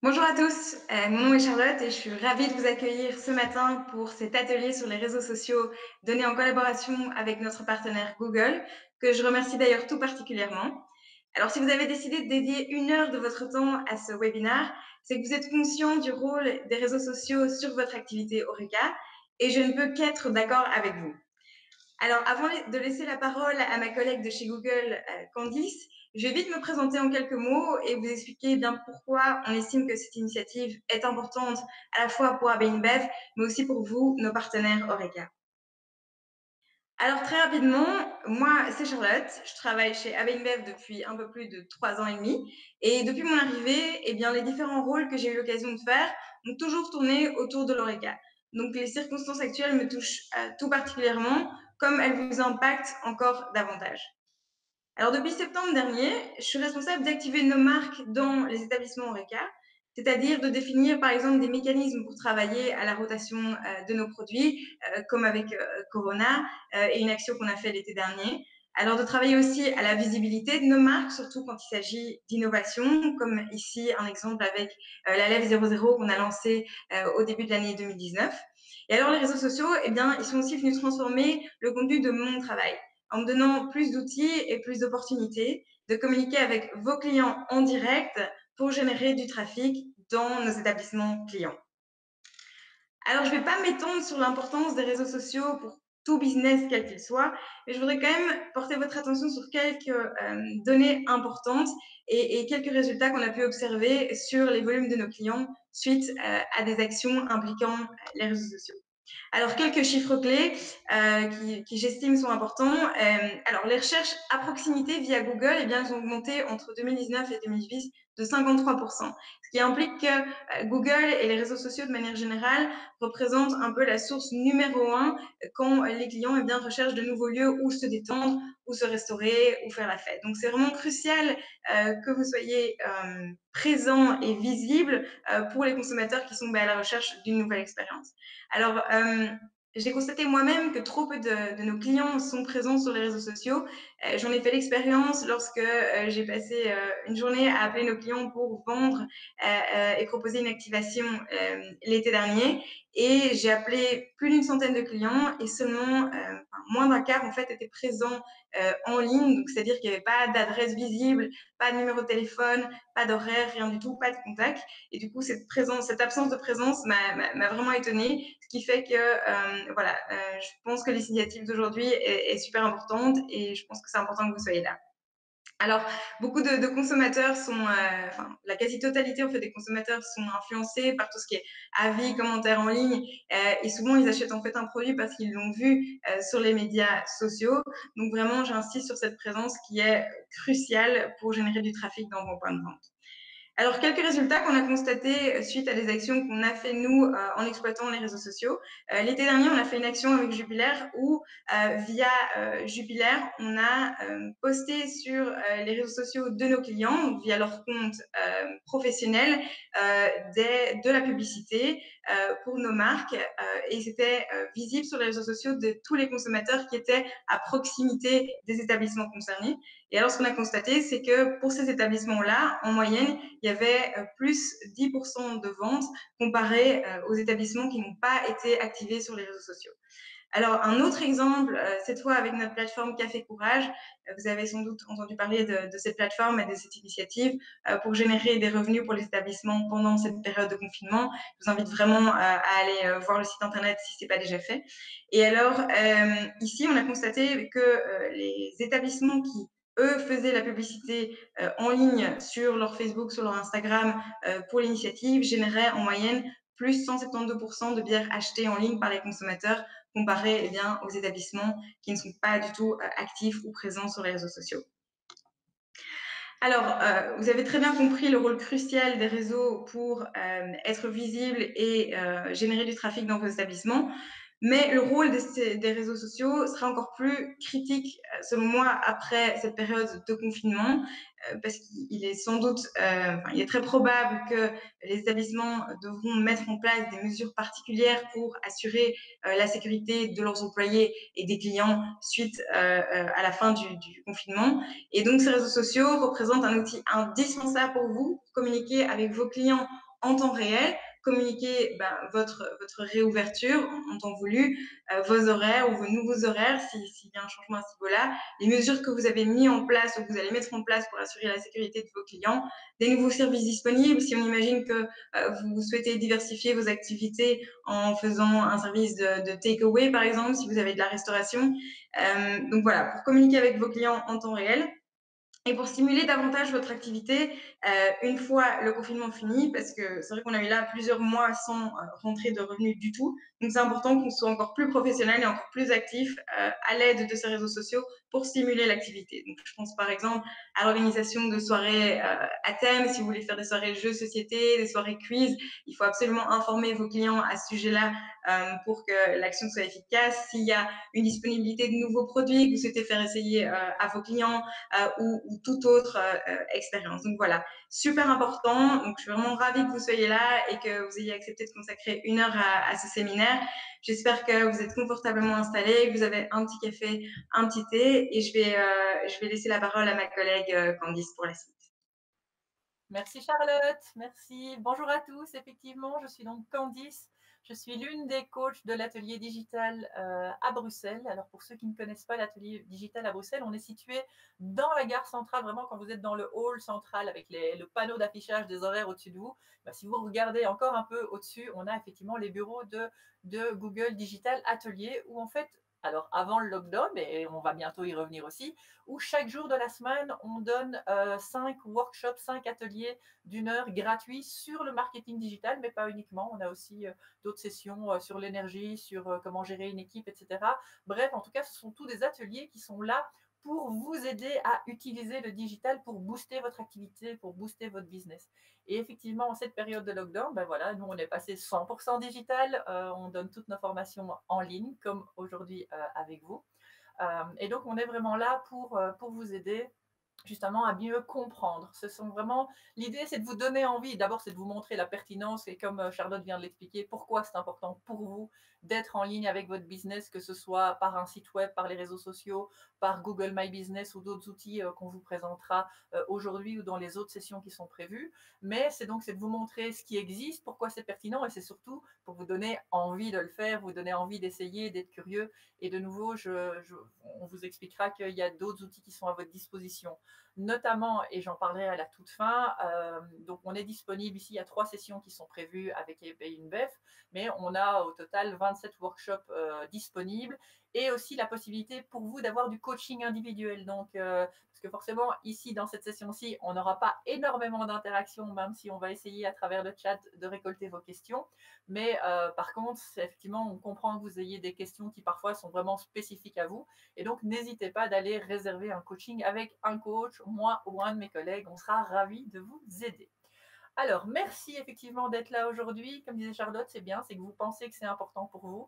Bonjour à tous, mon nom est Charlotte et je suis ravie de vous accueillir ce matin pour cet atelier sur les réseaux sociaux donné en collaboration avec notre partenaire Google, que je remercie d'ailleurs tout particulièrement. Alors si vous avez décidé de dédier 1 heure de votre temps à ce webinaire, c'est que vous êtes conscient du rôle des réseaux sociaux sur votre activité Horeca et je ne peux qu'être d'accord avec vous. Alors, avant de laisser la parole à ma collègue de chez Google, Candice, je vais vite me présenter en quelques mots et vous expliquer bien pourquoi on estime que cette initiative est importante à la fois pour AB InBev, mais aussi pour vous, nos partenaires Horeca. Alors très rapidement, moi c'est Charlotte, je travaille chez AB InBev depuis un peu plus de 3 ans et demi et depuis mon arrivée, eh bien, les différents rôles que j'ai eu l'occasion de faire ont toujours tourné autour de l'Horeca. Donc les circonstances actuelles me touchent tout particulièrement, comme elles vous impactent encore davantage. Alors depuis septembre dernier, je suis responsable d'activer nos marques dans les établissements Horeca, c'est-à-dire de définir par exemple des mécanismes pour travailler à la rotation de nos produits, comme avec Corona et une action qu'on a fait l'été dernier. Alors de travailler aussi à la visibilité de nos marques, surtout quand il s'agit d'innovation, comme ici un exemple avec la Lève 00 qu'on a lancé au début de l'année 2019. Et alors les réseaux sociaux, eh bien, ils sont aussi venus transformer le contenu de mon travail en me donnant plus d'outils et plus d'opportunités de communiquer avec vos clients en direct pour générer du trafic dans nos établissements clients. Alors, je ne vais pas m'étendre sur l'importance des réseaux sociaux pour tout business, quel qu'il soit, mais je voudrais quand même porter votre attention sur quelques données importantes et quelques résultats qu'on a pu observer sur les volumes de nos clients suite à des actions impliquant les réseaux sociaux. Alors, quelques chiffres clés qui j'estime sont importants. Alors, les recherches à proximité via Google, eh bien, elles ont augmenté entre 2019 et 2020 de 53%, ce qui implique que Google et les réseaux sociaux de manière générale représentent un peu la source numéro un quand les clients eh bien, recherchent de nouveaux lieux où se détendre, où se restaurer, où faire la fête. Donc, c'est vraiment crucial que vous soyez présent et visible pour les consommateurs qui sont à la recherche d'une nouvelle expérience. Alors, j'ai constaté moi-même que trop peu de nos clients sont présents sur les réseaux sociaux. J'en ai fait l'expérience lorsque j'ai passé une journée à appeler nos clients pour vendre et proposer une activation l'été dernier. Et j'ai appelé plus d'une centaine de clients et seulement moins d'un quart en fait étaient présents en ligne. Donc, c'est-à-dire qu'il n'y avait pas d'adresse visible, pas de numéro de téléphone, pas d'horaire, rien du tout, pas de contact. Et du coup, cette absence de présence m'a vraiment étonnée, ce qui fait que voilà, je pense que l'initiative d'aujourd'hui est super importante et je pense que c'est important que vous soyez là. Alors, beaucoup de consommateurs sont, enfin, la quasi-totalité en fait des consommateurs sont influencés par tout ce qui est avis, commentaires en ligne, et souvent ils achètent en fait un produit parce qu'ils l'ont vu sur les médias sociaux. Donc vraiment, j'insiste sur cette présence qui est cruciale pour générer du trafic dans vos points de vente. Alors, quelques résultats qu'on a constatés suite à des actions qu'on a fait, nous, en exploitant les réseaux sociaux. L'été dernier, on a fait une action avec Jupiler où, via Jupiler, on a posté sur les réseaux sociaux de nos clients, donc via leur compte professionnel, de la publicité pour nos marques. Et c'était visible sur les réseaux sociaux de tous les consommateurs qui étaient à proximité des établissements concernés. Et alors, ce qu'on a constaté, c'est que pour ces établissements-là, en moyenne, il y avait plus 10% de ventes comparé aux établissements qui n'ont pas été activés sur les réseaux sociaux. Alors, un autre exemple, cette fois avec notre plateforme Café Courage. Vous avez sans doute entendu parler de cette plateforme et de cette initiative pour générer des revenus pour les établissements pendant cette période de confinement. Je vous invite vraiment à aller voir le site internet si ce n'est pas déjà fait. Et alors, ici, on a constaté que les établissements qui eux faisaient la publicité en ligne sur leur Facebook, sur leur Instagram pour l'initiative, généraient en moyenne plus 172% de bières achetées en ligne par les consommateurs comparé eh bien, aux établissements qui ne sont pas du tout actifs ou présents sur les réseaux sociaux. Alors, vous avez très bien compris le rôle crucial des réseaux pour être visibles et générer du trafic dans vos établissements. Mais le rôle des réseaux sociaux sera encore plus critique, selon moi, après cette période de confinement, parce qu'il est sans doute, enfin, il est très probable que les établissements devront mettre en place des mesures particulières pour assurer la sécurité de leurs employés et des clients suite à la fin du confinement. Et donc, ces réseaux sociaux représentent un outil indispensable pour vous pour communiquer avec vos clients en temps réel, communiquer votre réouverture en temps voulu, vos horaires ou vos nouveaux horaires s'il y a un changement à ce niveau-là, les mesures que vous avez mis en place ou que vous allez mettre en place pour assurer la sécurité de vos clients, des nouveaux services disponibles. Si on imagine que vous souhaitez diversifier vos activités en faisant un service de take-away, par exemple, si vous avez de la restauration. Donc voilà, pour communiquer avec vos clients en temps réel. Et pour stimuler davantage votre activité, une fois le confinement fini, parce que c'est vrai qu'on a eu là plusieurs mois sans rentrée de revenus du tout. Donc c'est important qu'on soit encore plus professionnel et encore plus actif à l'aide de ces réseaux sociaux pour stimuler l'activité. Donc je pense par exemple à l'organisation de soirées à thème, si vous voulez faire des soirées jeux société, des soirées quiz, il faut absolument informer vos clients à ce sujet-là pour que l'action soit efficace. S'il y a une disponibilité de nouveaux produits que vous souhaitez faire essayer à vos clients, ou toute autre expérience. Donc voilà, super important. Donc je suis vraiment ravie que vous soyez là et que vous ayez accepté de consacrer 1 heure à ce séminaire. J'espère que vous êtes confortablement installés, que vous avez un petit café, un petit thé et je vais laisser la parole à ma collègue Candice pour la suite. Merci Charlotte, merci. Bonjour à tous. Effectivement, je suis donc Candice. Je suis l'une des coachs de l'atelier digital à Bruxelles. Alors pour ceux qui ne connaissent pas l'atelier digital à Bruxelles, on est situé dans la gare centrale, vraiment quand vous êtes dans le hall central avec le panneau d'affichage des horaires au-dessus de vous. Si vous regardez encore un peu au-dessus, on a effectivement les bureaux de Google Digital Atelier où en fait, alors avant le lockdown, et on va bientôt y revenir aussi, où chaque jour de la semaine, on donne 5 workshops, 5 ateliers d'1 heure gratuits sur le marketing digital, mais pas uniquement. On a aussi d'autres sessions sur l'énergie, sur comment gérer une équipe, etc. Bref, en tout cas, ce sont tous des ateliers qui sont là pour vous aider à utiliser le digital pour booster votre activité, pour booster votre business. Et effectivement, en cette période de lockdown, ben voilà, nous, on est passé 100% digital. On donne toutes nos formations en ligne, comme aujourd'hui avec vous. Et donc, on est vraiment là pour vous aider justement à mieux comprendre. Ce sont vraiment l'idée, c'est de vous donner envie. D'abord, c'est de vous montrer la pertinence et comme Charlotte vient de l'expliquer, pourquoi c'est important pour vous d'être en ligne avec votre business, que ce soit par un site web, par les réseaux sociaux, par Google My Business ou d'autres outils qu'on vous présentera aujourd'hui ou dans les autres sessions qui sont prévues. Mais c'est donc c'est de vous montrer ce qui existe, pourquoi c'est pertinent et c'est surtout pour vous donner envie de le faire, vous donner envie d'essayer, d'être curieux. Et de nouveau, on vous expliquera qu'il y a d'autres outils qui sont à votre disposition. Notamment, et j'en parlerai à la toute fin, donc on est disponible ici, il y a 3 sessions qui sont prévues avec InBev, mais on a au total 27 workshops disponibles et aussi la possibilité pour vous d'avoir du coaching individuel. Donc, parce que forcément, ici, dans cette session-ci, on n'aura pas énormément d'interactions, même si on va essayer à travers le chat de récolter vos questions. Mais par contre, effectivement, on comprend que vous ayez des questions qui parfois sont vraiment spécifiques à vous. Et donc, n'hésitez pas d'aller réserver un coaching avec un coach, moi ou un de mes collègues. On sera ravis de vous aider. Alors, merci effectivement d'être là aujourd'hui. Comme disait Charlotte, c'est bien, c'est que vous pensez que c'est important pour vous.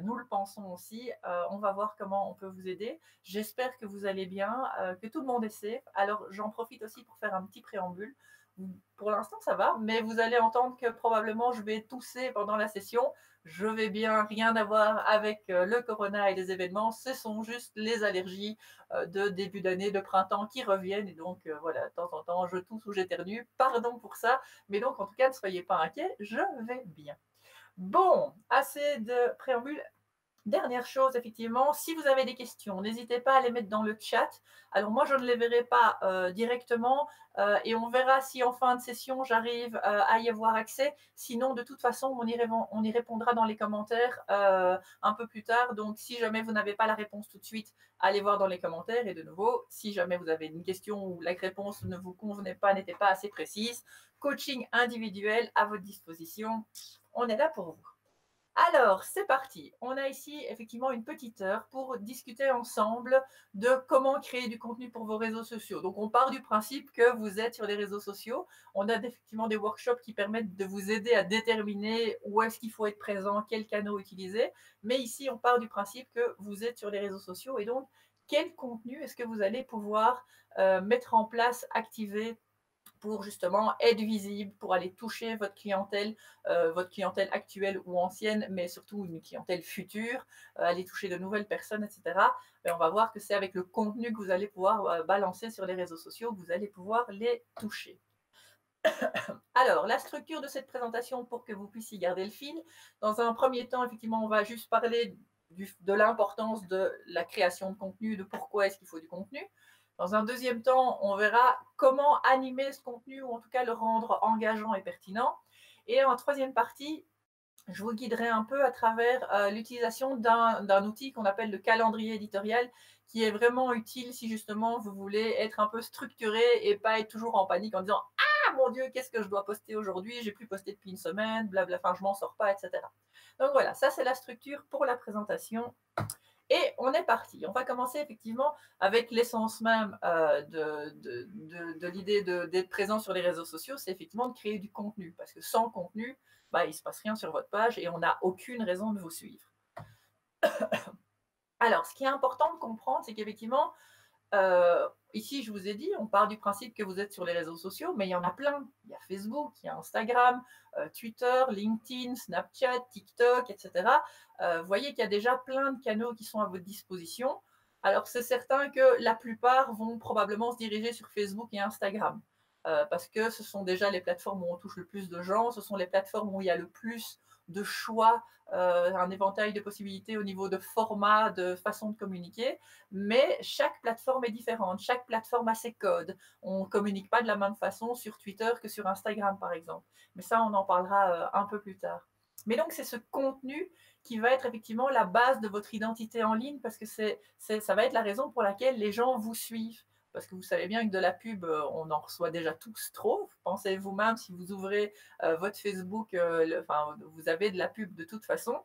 Nous le pensons aussi. On va voir comment on peut vous aider. J'espère que vous allez bien, que tout le monde est safe. Alors, j'en profite aussi pour faire un petit préambule. Pour l'instant, ça va, mais vous allez entendre que probablement je vais tousser pendant la session. Je vais bien, rien à voir avec le corona et les événements. Ce sont juste les allergies de début d'année, de printemps qui reviennent. Et donc, voilà, de temps en temps, je tousse ou j'éternue. Pardon pour ça. Mais donc, en tout cas, ne soyez pas inquiets, je vais bien. Bon, assez de préambule. Dernière chose, effectivement, si vous avez des questions, n'hésitez pas à les mettre dans le chat. Alors moi, je ne les verrai pas directement et on verra si en fin de session, j'arrive à y avoir accès. Sinon, de toute façon, on y répondra dans les commentaires un peu plus tard. Donc, si jamais vous n'avez pas la réponse tout de suite, allez voir dans les commentaires. Et de nouveau, si jamais vous avez une question ou la réponse ne vous convenait pas, n'était pas assez précise, coaching individuel à votre disposition. On est là pour vous. Alors, c'est parti. On a ici effectivement une petite heure pour discuter ensemble de comment créer du contenu pour vos réseaux sociaux. Donc, on part du principe que vous êtes sur les réseaux sociaux. On a effectivement des workshops qui permettent de vous aider à déterminer où est-ce qu'il faut être présent, quels canaux utiliser. Mais ici, on part du principe que vous êtes sur les réseaux sociaux et donc, quel contenu est-ce que vous allez pouvoir mettre en place, activer pour justement être visible, pour aller toucher votre clientèle actuelle ou ancienne, mais surtout une clientèle future, aller toucher de nouvelles personnes, etc. Et on va voir que c'est avec le contenu que vous allez pouvoir balancer sur les réseaux sociaux que vous allez pouvoir les toucher. Alors, la structure de cette présentation pour que vous puissiez garder le fil. Dans un premier temps, effectivement, on va juste parler de l'importance de la création de contenu, de pourquoi est-ce qu'il faut du contenu. Dans un deuxième temps, on verra comment animer ce contenu ou en tout cas le rendre engageant et pertinent. Et en troisième partie, je vous guiderai un peu à travers l'utilisation d'un outil qu'on appelle le calendrier éditorial, qui est vraiment utile si justement vous voulez être un peu structuré et pas être toujours en panique en disant ah mon Dieu, qu'est-ce que je dois poster aujourd'hui? J'ai plus posté depuis une semaine, blabla, enfin je m'en sors pas, etc. Donc voilà, ça c'est la structure pour la présentation. Et on est parti. On va commencer effectivement avec l'essence même de l'idée d'être présent sur les réseaux sociaux, c'est effectivement de créer du contenu. Parce que sans contenu, bah, il ne se passe rien sur votre page et on n'a aucune raison de vous suivre. Alors, ce qui est important de comprendre, c'est qu'effectivement, ici, je vous ai dit, on part du principe que vous êtes sur les réseaux sociaux, mais il y en a plein. Il y a Facebook, il y a Instagram, Twitter, LinkedIn, Snapchat, TikTok, etc. Vous voyez qu'il y a déjà plein de canaux qui sont à votre disposition. Alors, c'est certain que la plupart vont probablement se diriger sur Facebook et Instagram, parce que ce sont déjà les plateformes où on touche le plus de gens, ce sont les plateformes où il y a le plus de choix, un éventail de possibilités au niveau de format, de façon de communiquer, mais chaque plateforme est différente, chaque plateforme a ses codes. On ne communique pas de la même façon sur Twitter que sur Instagram, par exemple. Mais ça, on en parlera un peu plus tard. Mais donc, c'est ce contenu qui va être effectivement la base de votre identité en ligne, parce que ça va être la raison pour laquelle les gens vous suivent. Parce que vous savez bien que de la pub, on en reçoit déjà tous trop. Pensez vous-même, si vous ouvrez votre Facebook, vous avez de la pub de toute façon.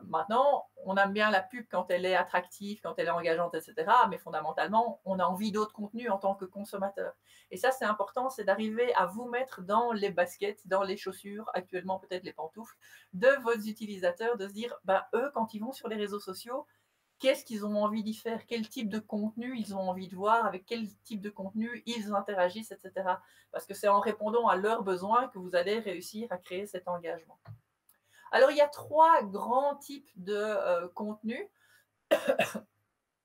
Maintenant, on aime bien la pub quand elle est attractive, quand elle est engageante, etc. Mais fondamentalement, on a envie d'autres contenus en tant que consommateur. Et ça, c'est important, c'est d'arriver à vous mettre dans les baskets, dans les chaussures, actuellement peut-être les pantoufles, de vos utilisateurs, de se dire, bah, eux, quand ils vont sur les réseaux sociaux, qu'est-ce qu'ils ont envie d'y faire, quel type de contenu ils ont envie de voir, avec quel type de contenu ils interagissent, etc. Parce que c'est en répondant à leurs besoins que vous allez réussir à créer cet engagement. Alors, il y a 3 grands types de contenus.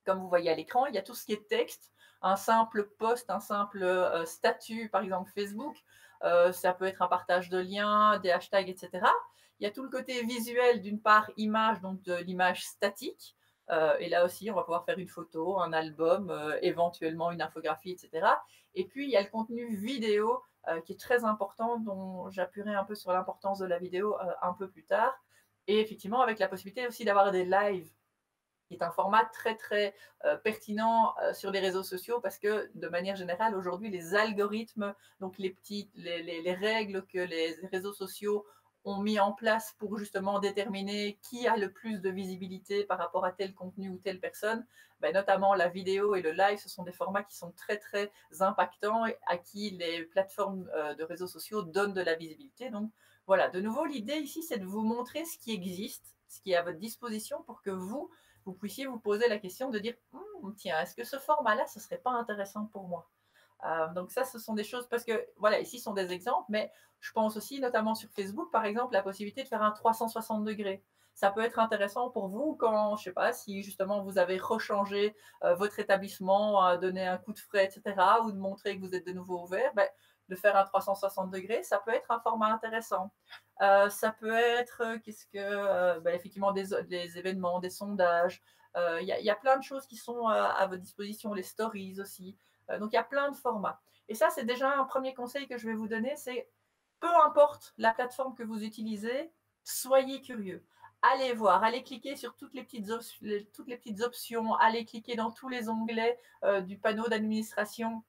Comme vous voyez à l'écran, il y a tout ce qui est texte, un simple post, un simple statut, par exemple Facebook. Ça peut être un partage de liens, des hashtags, etc. Il y a tout le côté visuel, d'une part image, donc de l'image statique. Et là aussi, on va pouvoir faire une photo, un album, éventuellement une infographie, etc. Et puis, il y a le contenu vidéo qui est très important, dont j'appuierai un peu sur l'importance de la vidéo un peu plus tard. Et effectivement, avec la possibilité aussi d'avoir des lives, qui est un format très très pertinent sur les réseaux sociaux, parce que de manière générale aujourd'hui les algorithmes, donc les règles que les réseaux sociaux ont mis en place pour justement déterminer qui a le plus de visibilité par rapport à tel contenu ou telle personne, ben, notamment la vidéo et le live, ce sont des formats qui sont très très impactants et à qui les plateformes de réseaux sociaux donnent de la visibilité. Donc voilà, de nouveau l'idée ici c'est de vous montrer ce qui existe, ce qui est à votre disposition pour que vous puissiez vous poser la question de dire tiens, est-ce que ce format-là, ce serait pas intéressant pour moi? Donc ça, ce sont des choses, parce que voilà, ici sont des exemples, mais je pense aussi notamment sur Facebook, par exemple, la possibilité de faire un 360 degrés. Ça peut être intéressant pour vous quand, je sais pas, si justement vous avez rechangé votre établissement, donné un coup de frais, etc., ou de montrer que vous êtes de nouveau ouvert, ben, de faire un 360 degrés, ça peut être un format intéressant. Ça peut être, ben, effectivement, des événements, des sondages. Il y a plein de choses qui sont à votre disposition, les stories aussi. Donc, il y a plein de formats. Et ça, c'est déjà un premier conseil que je vais vous donner, c'est peu importe la plateforme que vous utilisez, soyez curieux. Allez voir, allez cliquer sur toutes les petites options, allez cliquer dans tous les onglets du panneau d'administration,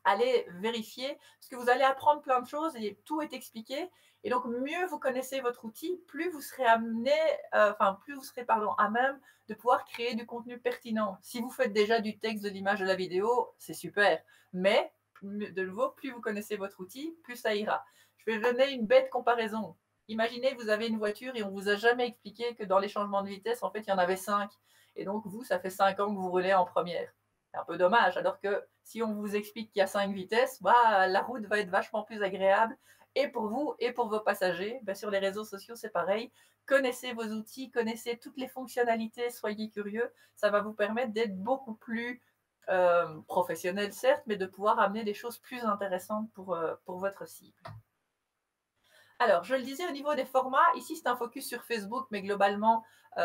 allez vérifier, parce que vous allez apprendre plein de choses et tout est expliqué. Et donc, mieux vous connaissez votre outil, plus vous serez à même de pouvoir créer du contenu pertinent. Si vous faites déjà du texte, de l'image, de la vidéo, c'est super. Mais, de nouveau, plus vous connaissez votre outil, plus ça ira. Je vais donner une bête comparaison. Imaginez, vous avez une voiture et on ne vous a jamais expliqué que dans les changements de vitesse, en fait, il y en avait 5. Et donc, vous, ça fait 5 ans que vous roulez en première. C'est un peu dommage. Alors que si on vous explique qu'il y a 5 vitesses, bah, la route va être vachement plus agréable, et pour vous et pour vos passagers. Ben, sur les réseaux sociaux, c'est pareil. Connaissez vos outils, connaissez toutes les fonctionnalités, soyez curieux. Ça va vous permettre d'être beaucoup plus professionnel, certes, mais de pouvoir amener des choses plus intéressantes pour votre cible. Alors, je le disais au niveau des formats, ici c'est un focus sur Facebook, mais globalement,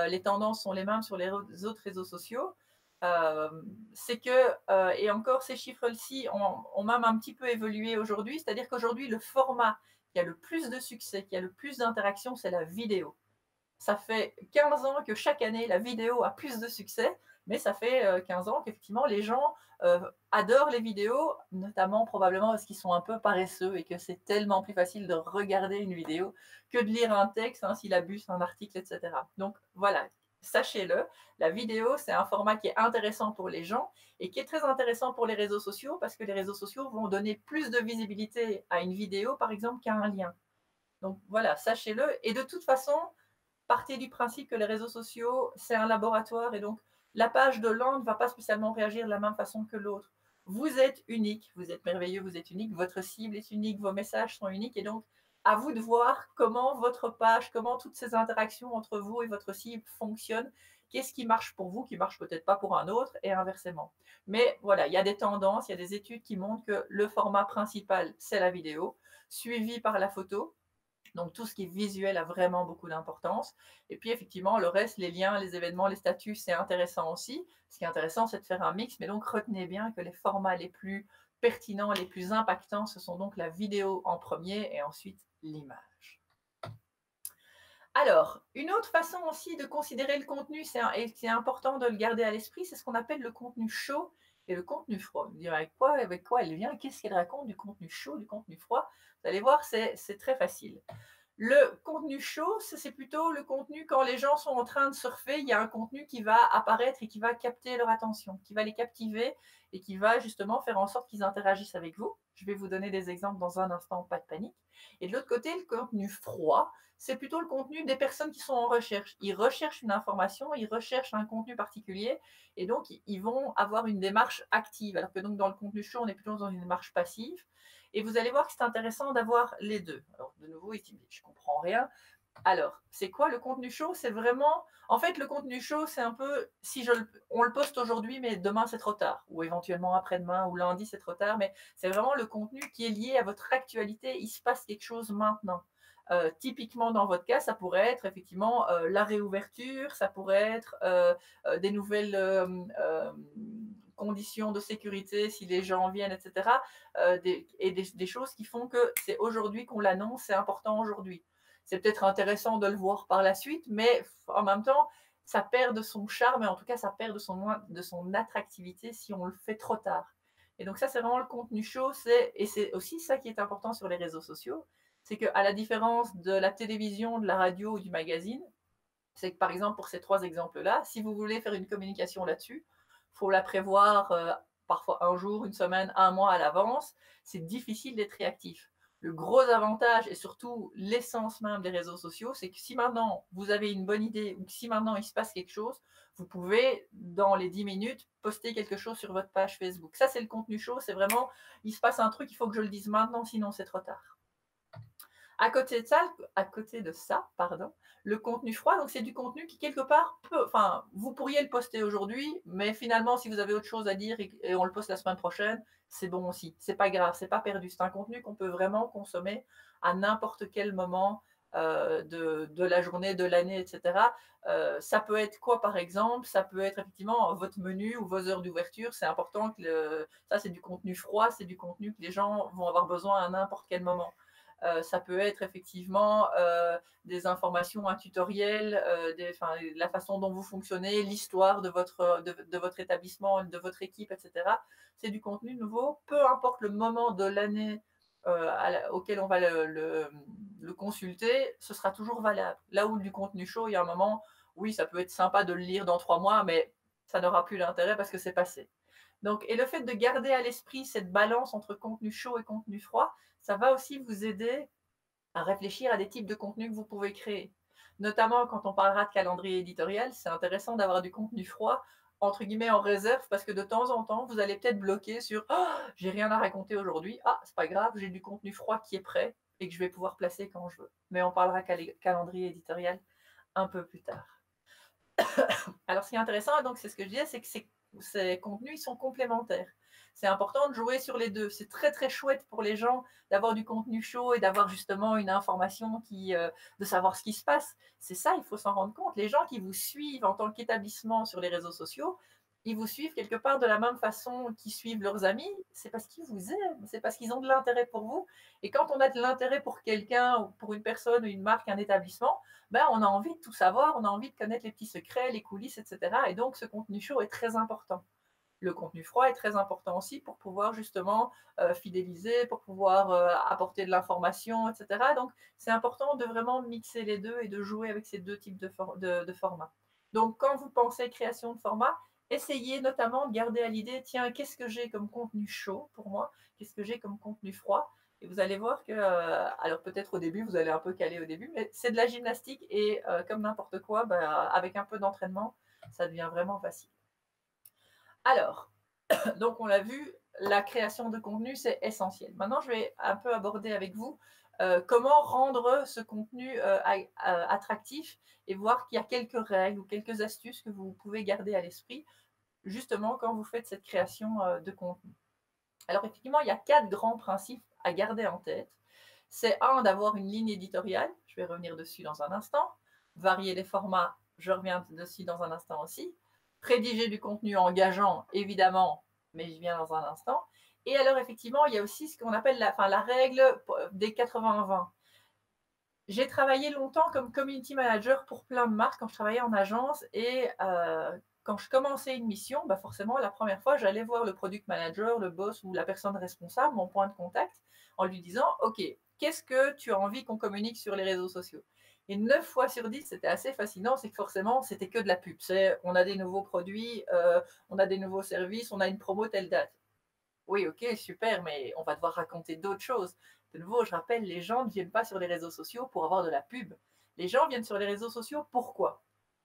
les tendances sont les mêmes sur les autres réseaux sociaux. Euh, c'est que, et encore ces chiffres-ci ont même un petit peu évolué aujourd'hui, c'est-à-dire qu'aujourd'hui, le format qui a le plus de succès, qui a le plus d'interactions, c'est la vidéo. Ça fait 15 ans que chaque année, la vidéo a plus de succès, mais ça fait 15 ans qu'effectivement, les gens adorent les vidéos, notamment probablement parce qu'ils sont un peu paresseux et que c'est tellement plus facile de regarder une vidéo que de lire un texte, un syllabus, un article, etc. Donc voilà, sachez-le, la vidéo, c'est un format qui est intéressant pour les gens et qui est très intéressant pour les réseaux sociaux parce que les réseaux sociaux vont donner plus de visibilité à une vidéo, par exemple, qu'à un lien. Donc voilà, sachez-le. Et de toute façon, partez du principe que les réseaux sociaux, c'est un laboratoire et donc la page de l'un ne va pas spécialement réagir de la même façon que l'autre. Vous êtes unique, vous êtes merveilleux, vous êtes unique, votre cible est unique, vos messages sont uniques et donc à vous de voir comment votre page, comment toutes ces interactions entre vous et votre cible fonctionnent, qu'est-ce qui marche pour vous, qui marche peut-être pas pour un autre et inversement. Mais voilà, il y a des tendances, il y a des études qui montrent que le format principal, c'est la vidéo, suivi par la photo. Donc tout ce qui est visuel a vraiment beaucoup d'importance. Et puis effectivement, le reste, les liens, les événements, les statuts, c'est intéressant aussi. Ce qui est intéressant, c'est de faire un mix, mais donc retenez bien que les formats les plus pertinents, les plus impactants, ce sont donc la vidéo en premier et ensuite l'image. Alors, une autre façon aussi de considérer le contenu, et c'est important de le garder à l'esprit, c'est ce qu'on appelle le contenu chaud et le contenu froid. Vous direz avec quoi elle vient, qu'est-ce qu'elle raconte du contenu chaud, du contenu froid. Vous allez voir, c'est très facile. Le contenu chaud, c'est plutôt le contenu quand les gens sont en train de surfer, il y a un contenu qui va apparaître et qui va capter leur attention, qui va les captiver et qui va justement faire en sorte qu'ils interagissent avec vous. Je vais vous donner des exemples dans un instant, pas de panique. Et de l'autre côté, le contenu froid, c'est plutôt le contenu des personnes qui sont en recherche. Ils recherchent une information, ils recherchent un contenu particulier et donc ils vont avoir une démarche active. Alors que donc dans le contenu chaud, on est plutôt dans une démarche passive. Et vous allez voir que c'est intéressant d'avoir les deux. Alors, de nouveau, ici, je ne comprends rien. Alors, c'est quoi le contenu chaud? C'est vraiment... En fait, le contenu chaud, c'est un peu... On le poste aujourd'hui, mais demain, c'est trop tard. Ou éventuellement après-demain, ou lundi, c'est trop tard. Mais c'est vraiment le contenu qui est lié à votre actualité. Il se passe quelque chose maintenant. Typiquement, dans votre cas, ça pourrait être effectivement la réouverture, ça pourrait être des nouvelles conditions de sécurité si les gens viennent, etc. Des choses qui font que c'est aujourd'hui qu'on l'annonce, c'est important aujourd'hui. C'est peut-être intéressant de le voir par la suite, mais en même temps, ça perd de son charme et en tout cas, ça perd de son attractivité si on le fait trop tard. Et donc ça, c'est vraiment le contenu chaud. Et c'est aussi ça qui est important sur les réseaux sociaux, c'est qu'à la différence de la télévision, de la radio ou du magazine, c'est que par exemple, pour ces trois exemples-là, si vous voulez faire une communication là-dessus, il faut la prévoir parfois un jour, une semaine, un mois à l'avance. C'est difficile d'être réactif. Le gros avantage et surtout l'essence même des réseaux sociaux, c'est que si maintenant vous avez une bonne idée ou que si maintenant il se passe quelque chose, vous pouvez, dans les 10 minutes, poster quelque chose sur votre page Facebook. Ça, c'est le contenu chaud. C'est vraiment, il se passe un truc, il faut que je le dise maintenant, sinon c'est trop tard. À côté de ça, pardon, le contenu froid, donc c'est du contenu qui quelque part peut, enfin, vous pourriez le poster aujourd'hui, mais finalement, si vous avez autre chose à dire et on le poste la semaine prochaine, c'est bon aussi. C'est pas grave, c'est pas perdu. C'est un contenu qu'on peut vraiment consommer à n'importe quel moment de la journée, de l'année, etc. Ça peut être quoi, par exemple? Ça peut être effectivement votre menu ou vos heures d'ouverture. C'est important que ça, c'est du contenu froid, c'est du contenu que les gens vont avoir besoin à n'importe quel moment. Ça peut être effectivement des informations, un tutoriel, la façon dont vous fonctionnez, l'histoire de votre établissement, de votre équipe, etc. C'est du contenu nouveau, peu importe le moment de l'année auquel on va le consulter, ce sera toujours valable. Là où du contenu chaud, il y a un moment, oui, ça peut être sympa de le lire dans 3 mois, mais ça n'aura plus d'intérêt parce que c'est passé. Donc, et le fait de garder à l'esprit cette balance entre contenu chaud et contenu froid, ça va aussi vous aider à réfléchir à des types de contenus que vous pouvez créer. Notamment quand on parlera de calendrier éditorial, c'est intéressant d'avoir du contenu froid, entre guillemets en réserve, parce que de temps en temps, vous allez peut-être bloquer sur oh, j'ai rien à raconter aujourd'hui, ah, c'est pas grave, j'ai du contenu froid qui est prêt et que je vais pouvoir placer quand je veux. Mais on parlera calendrier éditorial un peu plus tard. Alors, ce qui est intéressant, donc c'est ce que je disais, c'est que ces contenus, ils sont complémentaires. c'est important de jouer sur les deux. C'est très, très chouette pour les gens d'avoir du contenu chaud et d'avoir justement une information de savoir ce qui se passe. C'est ça, il faut s'en rendre compte. Les gens qui vous suivent en tant qu'établissement sur les réseaux sociaux, ils vous suivent quelque part de la même façon qu'ils suivent leurs amis, c'est parce qu'ils vous aiment, c'est parce qu'ils ont de l'intérêt pour vous. Et quand on a de l'intérêt pour quelqu'un, ou pour une personne, ou une marque, un établissement, ben, on a envie de tout savoir, on a envie de connaître les petits secrets, les coulisses, etc. Et donc, ce contenu chaud est très important. Le contenu froid est très important aussi pour pouvoir justement fidéliser, pour pouvoir apporter de l'information, etc. Donc, c'est important de vraiment mixer les deux et de jouer avec ces deux types de formats. Donc, quand vous pensez création de format, essayez notamment de garder à l'idée, tiens, qu'est-ce que j'ai comme contenu chaud pour moi? Qu'est-ce que j'ai comme contenu froid? Et vous allez voir que, alors peut-être au début, vous allez un peu caler au début, mais c'est de la gymnastique et comme n'importe quoi, ben, avec un peu d'entraînement, ça devient vraiment facile. Alors, donc on l'a vu, la création de contenu, c'est essentiel. Maintenant, je vais un peu aborder avec vous comment rendre ce contenu attractif et voir qu'il y a quelques règles ou quelques astuces que vous pouvez garder à l'esprit, justement quand vous faites cette création de contenu. Alors effectivement, il y a 4 grands principes à garder en tête. C'est un, d'avoir une ligne éditoriale, je vais revenir dessus dans un instant, varier les formats, je reviens dessus dans un instant aussi, rédiger du contenu engageant, évidemment, mais je viens dans un instant. Et alors effectivement, il y a aussi ce qu'on appelle la règle des 80-20. J'ai travaillé longtemps comme community manager pour plein de marques quand je travaillais en agence et quand je commençais une mission, bah forcément, la première fois, j'allais voir le product manager, le boss ou la personne responsable, mon point de contact, en lui disant, OK, qu'est-ce que tu as envie qu'on communique sur les réseaux sociaux? Et 9 fois sur 10, c'était assez fascinant, c'est que forcément, c'était que de la pub. C'est, on a des nouveaux produits, on a des nouveaux services, on a une promo telle date. Oui, ok, super, mais on va devoir raconter d'autres choses. De nouveau, je rappelle, les gens ne viennent pas sur les réseaux sociaux pour avoir de la pub. Les gens viennent sur les réseaux sociaux pourquoi?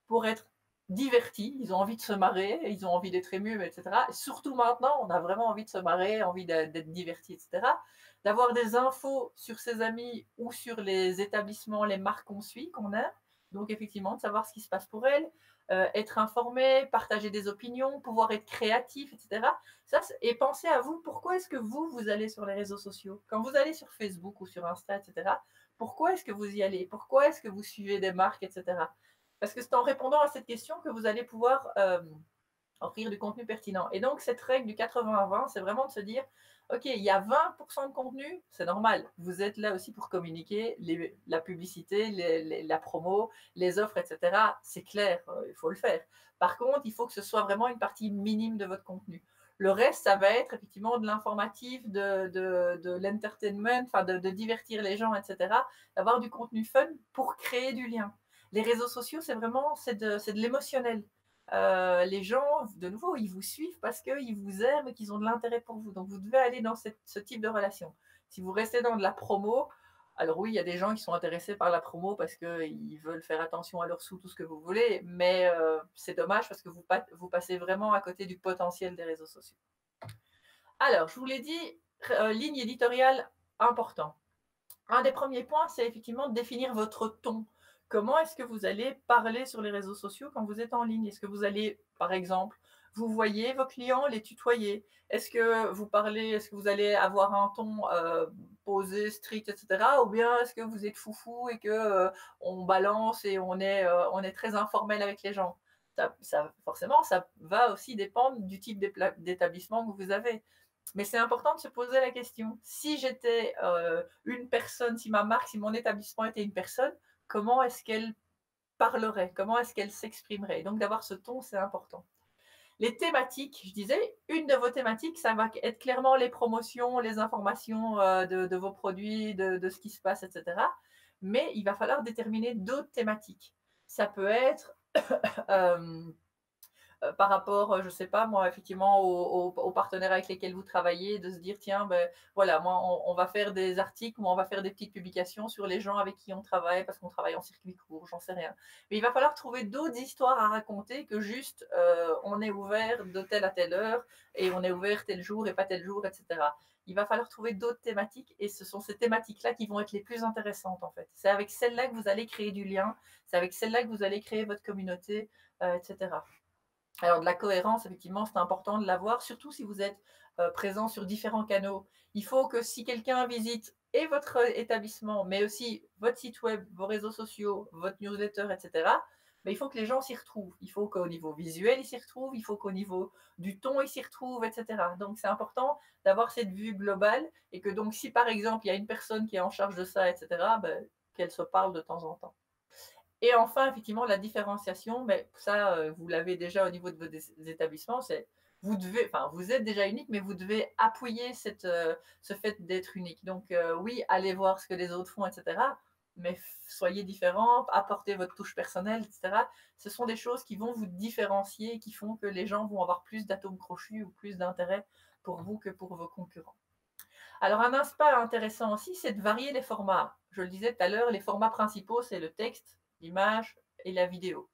Pour être divertis, ils ont envie de se marrer, ils ont envie d'être émus, etc. Et surtout maintenant, on a vraiment envie de se marrer, envie d'être divertis, etc. D'avoir des infos sur ses amis ou sur les établissements, les marques qu'on suit, qu'on aime. Donc effectivement, de savoir ce qui se passe pour elles, être informé, partager des opinions, pouvoir être créatif, etc. Ça, et pensez à vous, pourquoi est-ce que vous allez sur les réseaux sociaux? Quand vous allez sur Facebook ou sur Insta, etc., pourquoi est-ce que vous y allez? Pourquoi est-ce que vous suivez des marques, etc. Parce que c'est en répondant à cette question que vous allez pouvoir offrir du contenu pertinent. Et donc, cette règle du 80-20, c'est vraiment de se dire, OK, il y a 20% de contenu, c'est normal. Vous êtes là aussi pour communiquer la publicité, la promo, les offres, etc. C'est clair, il faut le faire. Par contre, il faut que ce soit vraiment une partie minime de votre contenu. Le reste, ça va être effectivement de l'informatif, de l'entertainment, enfin de divertir les gens, etc. D'avoir du contenu fun pour créer du lien. Les réseaux sociaux, c'est vraiment de l'émotionnel. Les gens, de nouveau, ils vous suivent parce qu'ils vous aiment et qu'ils ont de l'intérêt pour vous. Donc, vous devez aller dans ce type de relation. Si vous restez dans de la promo, alors oui, il y a des gens qui sont intéressés par la promo parce qu'ils veulent faire attention à leurs sous, tout ce que vous voulez, mais c'est dommage parce que vous passez vraiment à côté du potentiel des réseaux sociaux. Alors, je vous l'ai dit, ligne éditoriale important. Un des premiers points, c'est effectivement de définir votre ton. Comment est-ce que vous allez parler sur les réseaux sociaux quand vous êtes en ligne? Est-ce que vous allez, par exemple, vous voyez vos clients, les tutoyer? Est-ce que vous parlez, est-ce que vous allez avoir un ton posé, strict, etc. Ou bien est-ce que vous êtes foufou et que on balance et on est très informel avec les gens? Forcément, ça va aussi dépendre du type d'établissement que vous avez. Mais c'est important de se poser la question. Si j'étais une personne, si ma marque, si mon établissement était une personne, comment est-ce qu'elle parlerait? Comment est-ce qu'elle s'exprimerait? Donc d'avoir ce ton, c'est important. Les thématiques, je disais, une de vos thématiques, ça va être clairement les promotions, les informations de vos produits, de ce qui se passe, etc. Mais il va falloir déterminer d'autres thématiques. Ça peut être par rapport, je ne sais pas, moi, effectivement, aux partenaires avec lesquels vous travaillez, de se dire, tiens, ben, voilà, moi, on va faire des articles ou on va faire des petites publications sur les gens avec qui on travaille parce qu'on travaille en circuit court, j'en sais rien. Mais il va falloir trouver d'autres histoires à raconter que juste on est ouvert de telle à telle heure et on est ouvert tel jour et pas tel jour, etc. Il va falloir trouver d'autres thématiques et ce sont ces thématiques-là qui vont être les plus intéressantes, en fait. C'est avec celles-là que vous allez créer du lien, c'est avec celles-là que vous allez créer votre communauté, etc. Alors, de la cohérence, effectivement, c'est important de l'avoir, surtout si vous êtes présent sur différents canaux. Il faut que si quelqu'un visite et votre établissement, mais aussi votre site web, vos réseaux sociaux, votre newsletter, etc., mais il faut que les gens s'y retrouvent. Il faut qu'au niveau visuel, ils s'y retrouvent. Il faut qu'au niveau du ton, ils s'y retrouvent, etc. Donc, c'est important d'avoir cette vue globale et que donc, si par exemple, il y a une personne qui est en charge de ça, etc., ben, qu'elle se parle de temps en temps. Et enfin, effectivement, la différenciation, mais ça, vous l'avez déjà au niveau de vos établissements, c'est vous devez, enfin, vous êtes déjà unique, mais vous devez appuyer ce fait d'être unique. Donc, oui, allez voir ce que les autres font, etc. Mais soyez différents, apportez votre touche personnelle, etc. Ce sont des choses qui vont vous différencier et qui font que les gens vont avoir plus d'atomes crochus ou plus d'intérêt pour vous que pour vos concurrents. Alors, un aspect intéressant aussi, c'est de varier les formats. Je le disais tout à l'heure, les formats principaux, c'est le texte, l'image et la vidéo.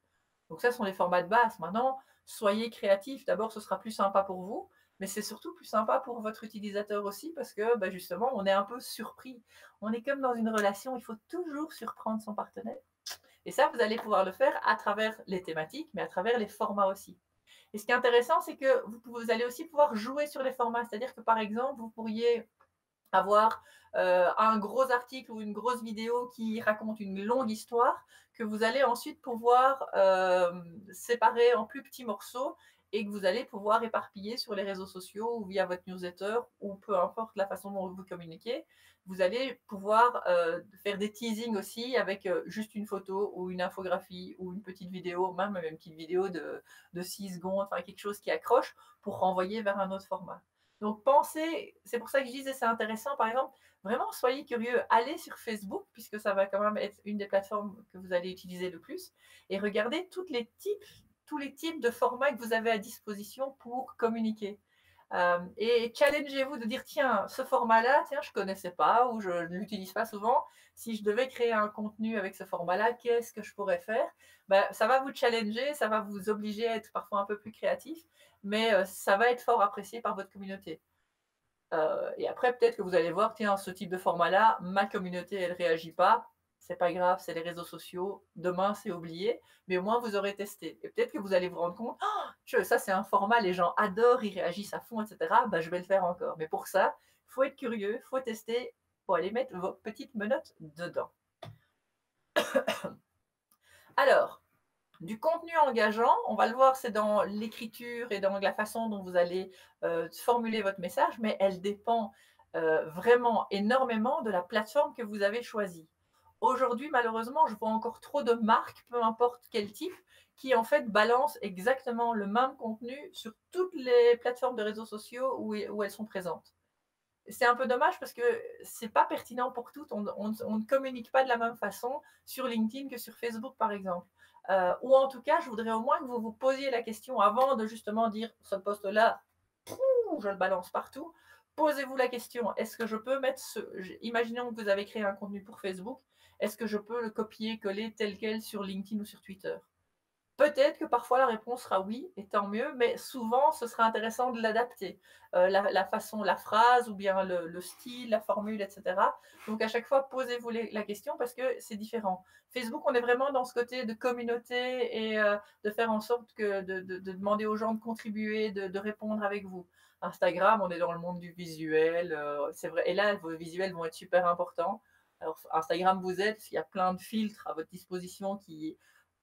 Donc ça, ce sont les formats de base. Maintenant, soyez créatifs. D'abord, ce sera plus sympa pour vous, mais c'est surtout plus sympa pour votre utilisateur aussi parce que bah, justement, on est un peu surpris. On est comme dans une relation, il faut toujours surprendre son partenaire. Et ça, vous allez pouvoir le faire à travers les thématiques, mais à travers les formats aussi. Et ce qui est intéressant, c'est que vous allez aussi pouvoir jouer sur les formats. C'est-à-dire que, par exemple, vous pourriez avoir un gros article ou une grosse vidéo qui raconte une longue histoire que vous allez ensuite pouvoir séparer en plus petits morceaux et que vous allez pouvoir éparpiller sur les réseaux sociaux ou via votre newsletter ou peu importe la façon dont vous communiquez. Vous allez pouvoir faire des teasings aussi avec juste une photo ou une infographie ou une petite vidéo, même une petite vidéo de 6 secondes, enfin quelque chose qui accroche pour renvoyer vers un autre format. Donc pensez, c'est pour ça que je disais c'est intéressant, par exemple, vraiment soyez curieux, allez sur Facebook, puisque ça va quand même être une des plateformes que vous allez utiliser le plus, et regardez tous les types de formats que vous avez à disposition pour communiquer. Et challengez-vous de dire, tiens, ce format-là, tiens, je ne connaissais pas ou je ne l'utilise pas souvent. Si je devais créer un contenu avec ce format-là, qu'est-ce que je pourrais faire? Ben, ça va vous challenger, ça va vous obliger à être parfois un peu plus créatif, mais ça va être fort apprécié par votre communauté. Et après, peut-être que vous allez voir, tiens, ce type de format-là, ma communauté, elle ne réagit pas. C'est pas grave, c'est les réseaux sociaux. Demain, c'est oublié. Mais au moins, vous aurez testé. Et peut-être que vous allez vous rendre compte, oh, ça, c'est un format, les gens adorent, ils réagissent à fond, etc. Ben, je vais le faire encore. Mais pour ça, il faut être curieux, il faut tester, il faut aller mettre vos petites menottes dedans. Alors, du contenu engageant, on va le voir, c'est dans l'écriture et dans la façon dont vous allez formuler votre message, mais elle dépend vraiment énormément de la plateforme que vous avez choisie. Aujourd'hui, malheureusement, je vois encore trop de marques, peu importe quel type, qui en fait balancent exactement le même contenu sur toutes les plateformes de réseaux sociaux où elles sont présentes. C'est un peu dommage parce que c'est pas pertinent pour toutes. On ne communique pas de la même façon sur LinkedIn que sur Facebook, par exemple. Ou en tout cas, je voudrais au moins que vous vous posiez la question avant de justement dire ce poste-là, je le balance partout. Posez-vous la question, est-ce que je peux mettre imaginons que vous avez créé un contenu pour Facebook, est-ce que je peux le copier-coller tel quel sur LinkedIn ou sur Twitter? Peut-être que parfois la réponse sera oui, et tant mieux, mais souvent ce sera intéressant de l'adapter, la façon, la phrase ou bien le style, la formule, etc. Donc à chaque fois, posez-vous la question parce que c'est différent. Facebook, on est vraiment dans ce côté de communauté et de faire en sorte que de demander aux gens de contribuer, de répondre avec vous. Instagram, on est dans le monde du visuel, c'est vrai. Et là, vos visuels vont être super importants. Alors Instagram vous aide, parce qu'il y a plein de filtres à votre disposition qui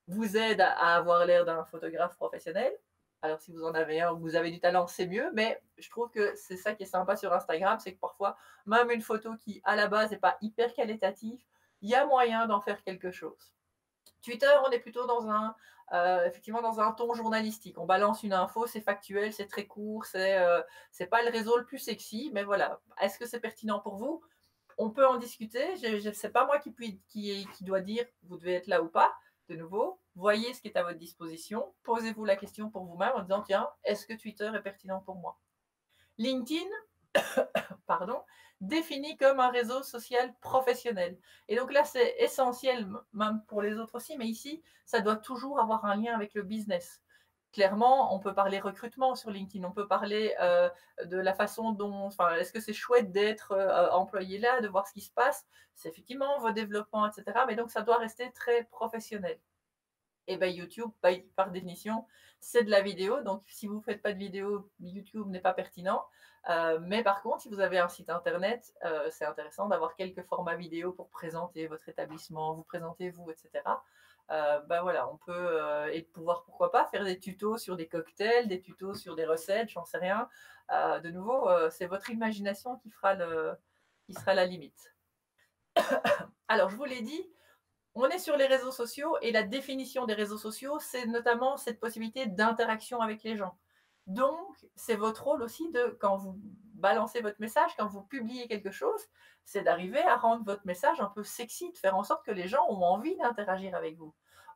vous aide à avoir l'air d'un photographe professionnel. Alors, si vous en avez un ou vous avez du talent, c'est mieux, mais je trouve que c'est ça qui est sympa sur Instagram, c'est que parfois, même une photo qui, à la base, n'est pas hyper qualitative, il y a moyen d'en faire quelque chose. Twitter, on est plutôt effectivement dans un ton journalistique. On balance une info, c'est factuel, c'est très court, c'est pas le réseau le plus sexy, mais voilà. Est-ce que c'est pertinent pour vous? On peut en discuter. C'est pas moi qui doit dire vous devez être là ou pas. De nouveau, voyez ce qui est à votre disposition. Posez-vous la question pour vous-même en disant tiens, est-ce que Twitter est pertinent pour moi? LinkedIn, pardon, défini comme un réseau social professionnel. Et donc là, c'est essentiel, même pour les autres aussi, mais ici, ça doit toujours avoir un lien avec le business. Clairement, on peut parler recrutement sur LinkedIn, on peut parler de la façon dont, enfin, est-ce que c'est chouette d'être employé là, de voir ce qui se passe, c'est effectivement vos développements, etc. Mais donc, ça doit rester très professionnel. Et ben YouTube, par définition, c'est de la vidéo. Donc, si vous ne faites pas de vidéo, YouTube n'est pas pertinent. Mais par contre, si vous avez un site internet, c'est intéressant d'avoir quelques formats vidéo pour présenter votre établissement, vous présenter vous, etc. Ben voilà, on peut et de pouvoir, pourquoi pas, faire des tutos sur des cocktails, des tutos sur des recettes, j'en sais rien. De nouveau, c'est votre imagination qui sera la limite. Alors, je vous l'ai dit, on est sur les réseaux sociaux et la définition des réseaux sociaux, c'est notamment cette possibilité d'interaction avec les gens. Donc, c'est votre rôle aussi de, quand vous balancez votre message, quand vous publiez quelque chose, c'est d'arriver à rendre votre message un peu sexy, de faire en sorte que les gens ont envie d'interagir avec vous.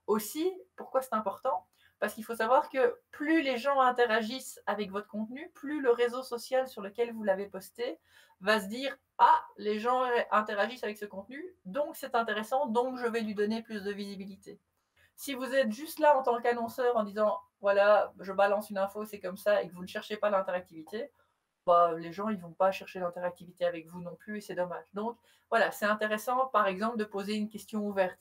Aussi, pourquoi c'est important? Parce qu'il faut savoir que plus les gens interagissent avec votre contenu, plus le réseau social sur lequel vous l'avez posté va se dire: ah, les gens interagissent avec ce contenu, donc c'est intéressant, donc je vais lui donner plus de visibilité. Si vous êtes juste là en tant qu'annonceur en disant voilà, je balance une info, c'est comme ça, et que vous ne cherchez pas l'interactivité, bah, les gens ils vont pas chercher l'interactivité avec vous non plus, et c'est dommage. Donc voilà, c'est intéressant par exemple de poser une question ouverte.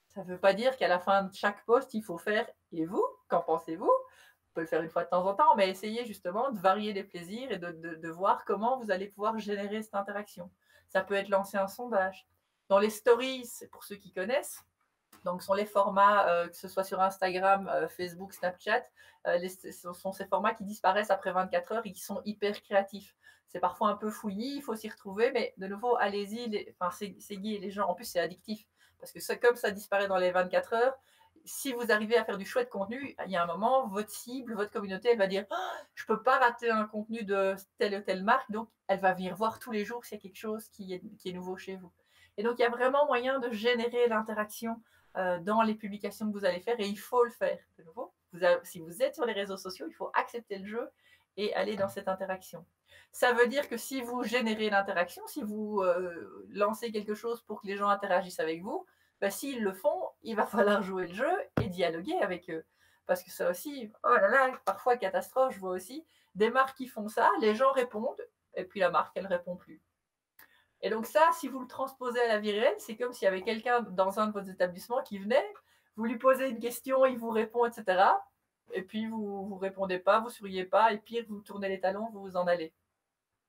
Ça ne veut pas dire qu'à la fin de chaque post, il faut faire et vous, qu'en pensez-vous? On peut le faire une fois de temps en temps, mais essayez justement de varier les plaisirs et de voir comment vous allez pouvoir générer cette interaction. Ça peut être lancer un sondage. Dans les stories, pour ceux qui connaissent, donc sont les formats, que ce soit sur Instagram, Facebook, Snapchat, ce sont ces formats qui disparaissent après 24 heures et qui sont hyper créatifs. C'est parfois un peu fouillis, il faut s'y retrouver, mais de nouveau, allez-y, c'est gai, les gens, en plus c'est addictif, parce que comme ça disparaît dans les 24 heures, si vous arrivez à faire du chouette contenu, il y a un moment, votre cible, votre communauté, elle va dire: «Oh, je ne peux pas rater un contenu de telle ou telle marque», donc elle va venir voir tous les jours s'il y a quelque chose qui est nouveau chez vous. Et donc il y a vraiment moyen de générer l'interaction dans les publications que vous allez faire, et il faut le faire. De nouveau, si vous êtes sur les réseaux sociaux, il faut accepter le jeu et aller dans cette interaction. Ça veut dire que si vous générez l'interaction, si vous lancez quelque chose pour que les gens interagissent avec vous, bah, s'ils le font, il va falloir jouer le jeu et dialoguer avec eux. Parce que ça aussi, oh là là, parfois catastrophe, je vois aussi des marques qui font ça, les gens répondent, et puis la marque, elle répond plus. Et donc ça, si vous le transposez à la vie réelle, c'est comme s'il y avait quelqu'un dans un de vos établissements qui venait, vous lui posez une question, il vous répond, etc. Et puis vous ne répondez pas, vous ne souriez pas, et pire, vous tournez les talons, vous vous en allez.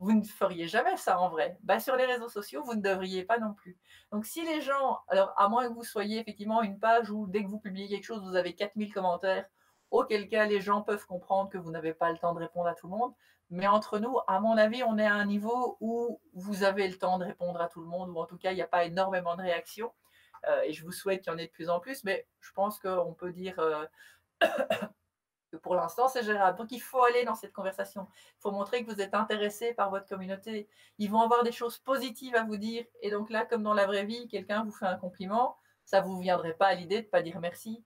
Vous ne feriez jamais ça en vrai. Bah, sur les réseaux sociaux, vous ne devriez pas non plus. Donc si les gens, alors à moins que vous soyez effectivement une page où dès que vous publiez quelque chose, vous avez 4000 commentaires, auquel cas les gens peuvent comprendre que vous n'avez pas le temps de répondre à tout le monde. Mais entre nous, à mon avis, on est à un niveau où vous avez le temps de répondre à tout le monde, ou en tout cas, il n'y a pas énormément de réactions. Et je vous souhaite qu'il y en ait de plus en plus, mais je pense qu'on peut dire que pour l'instant, c'est gérable. Donc, il faut aller dans cette conversation. Il faut montrer que vous êtes intéressé par votre communauté. Ils vont avoir des choses positives à vous dire. Et donc là, comme dans la vraie vie, quelqu'un vous fait un compliment, ça ne vous viendrait pas à l'idée de ne pas dire merci.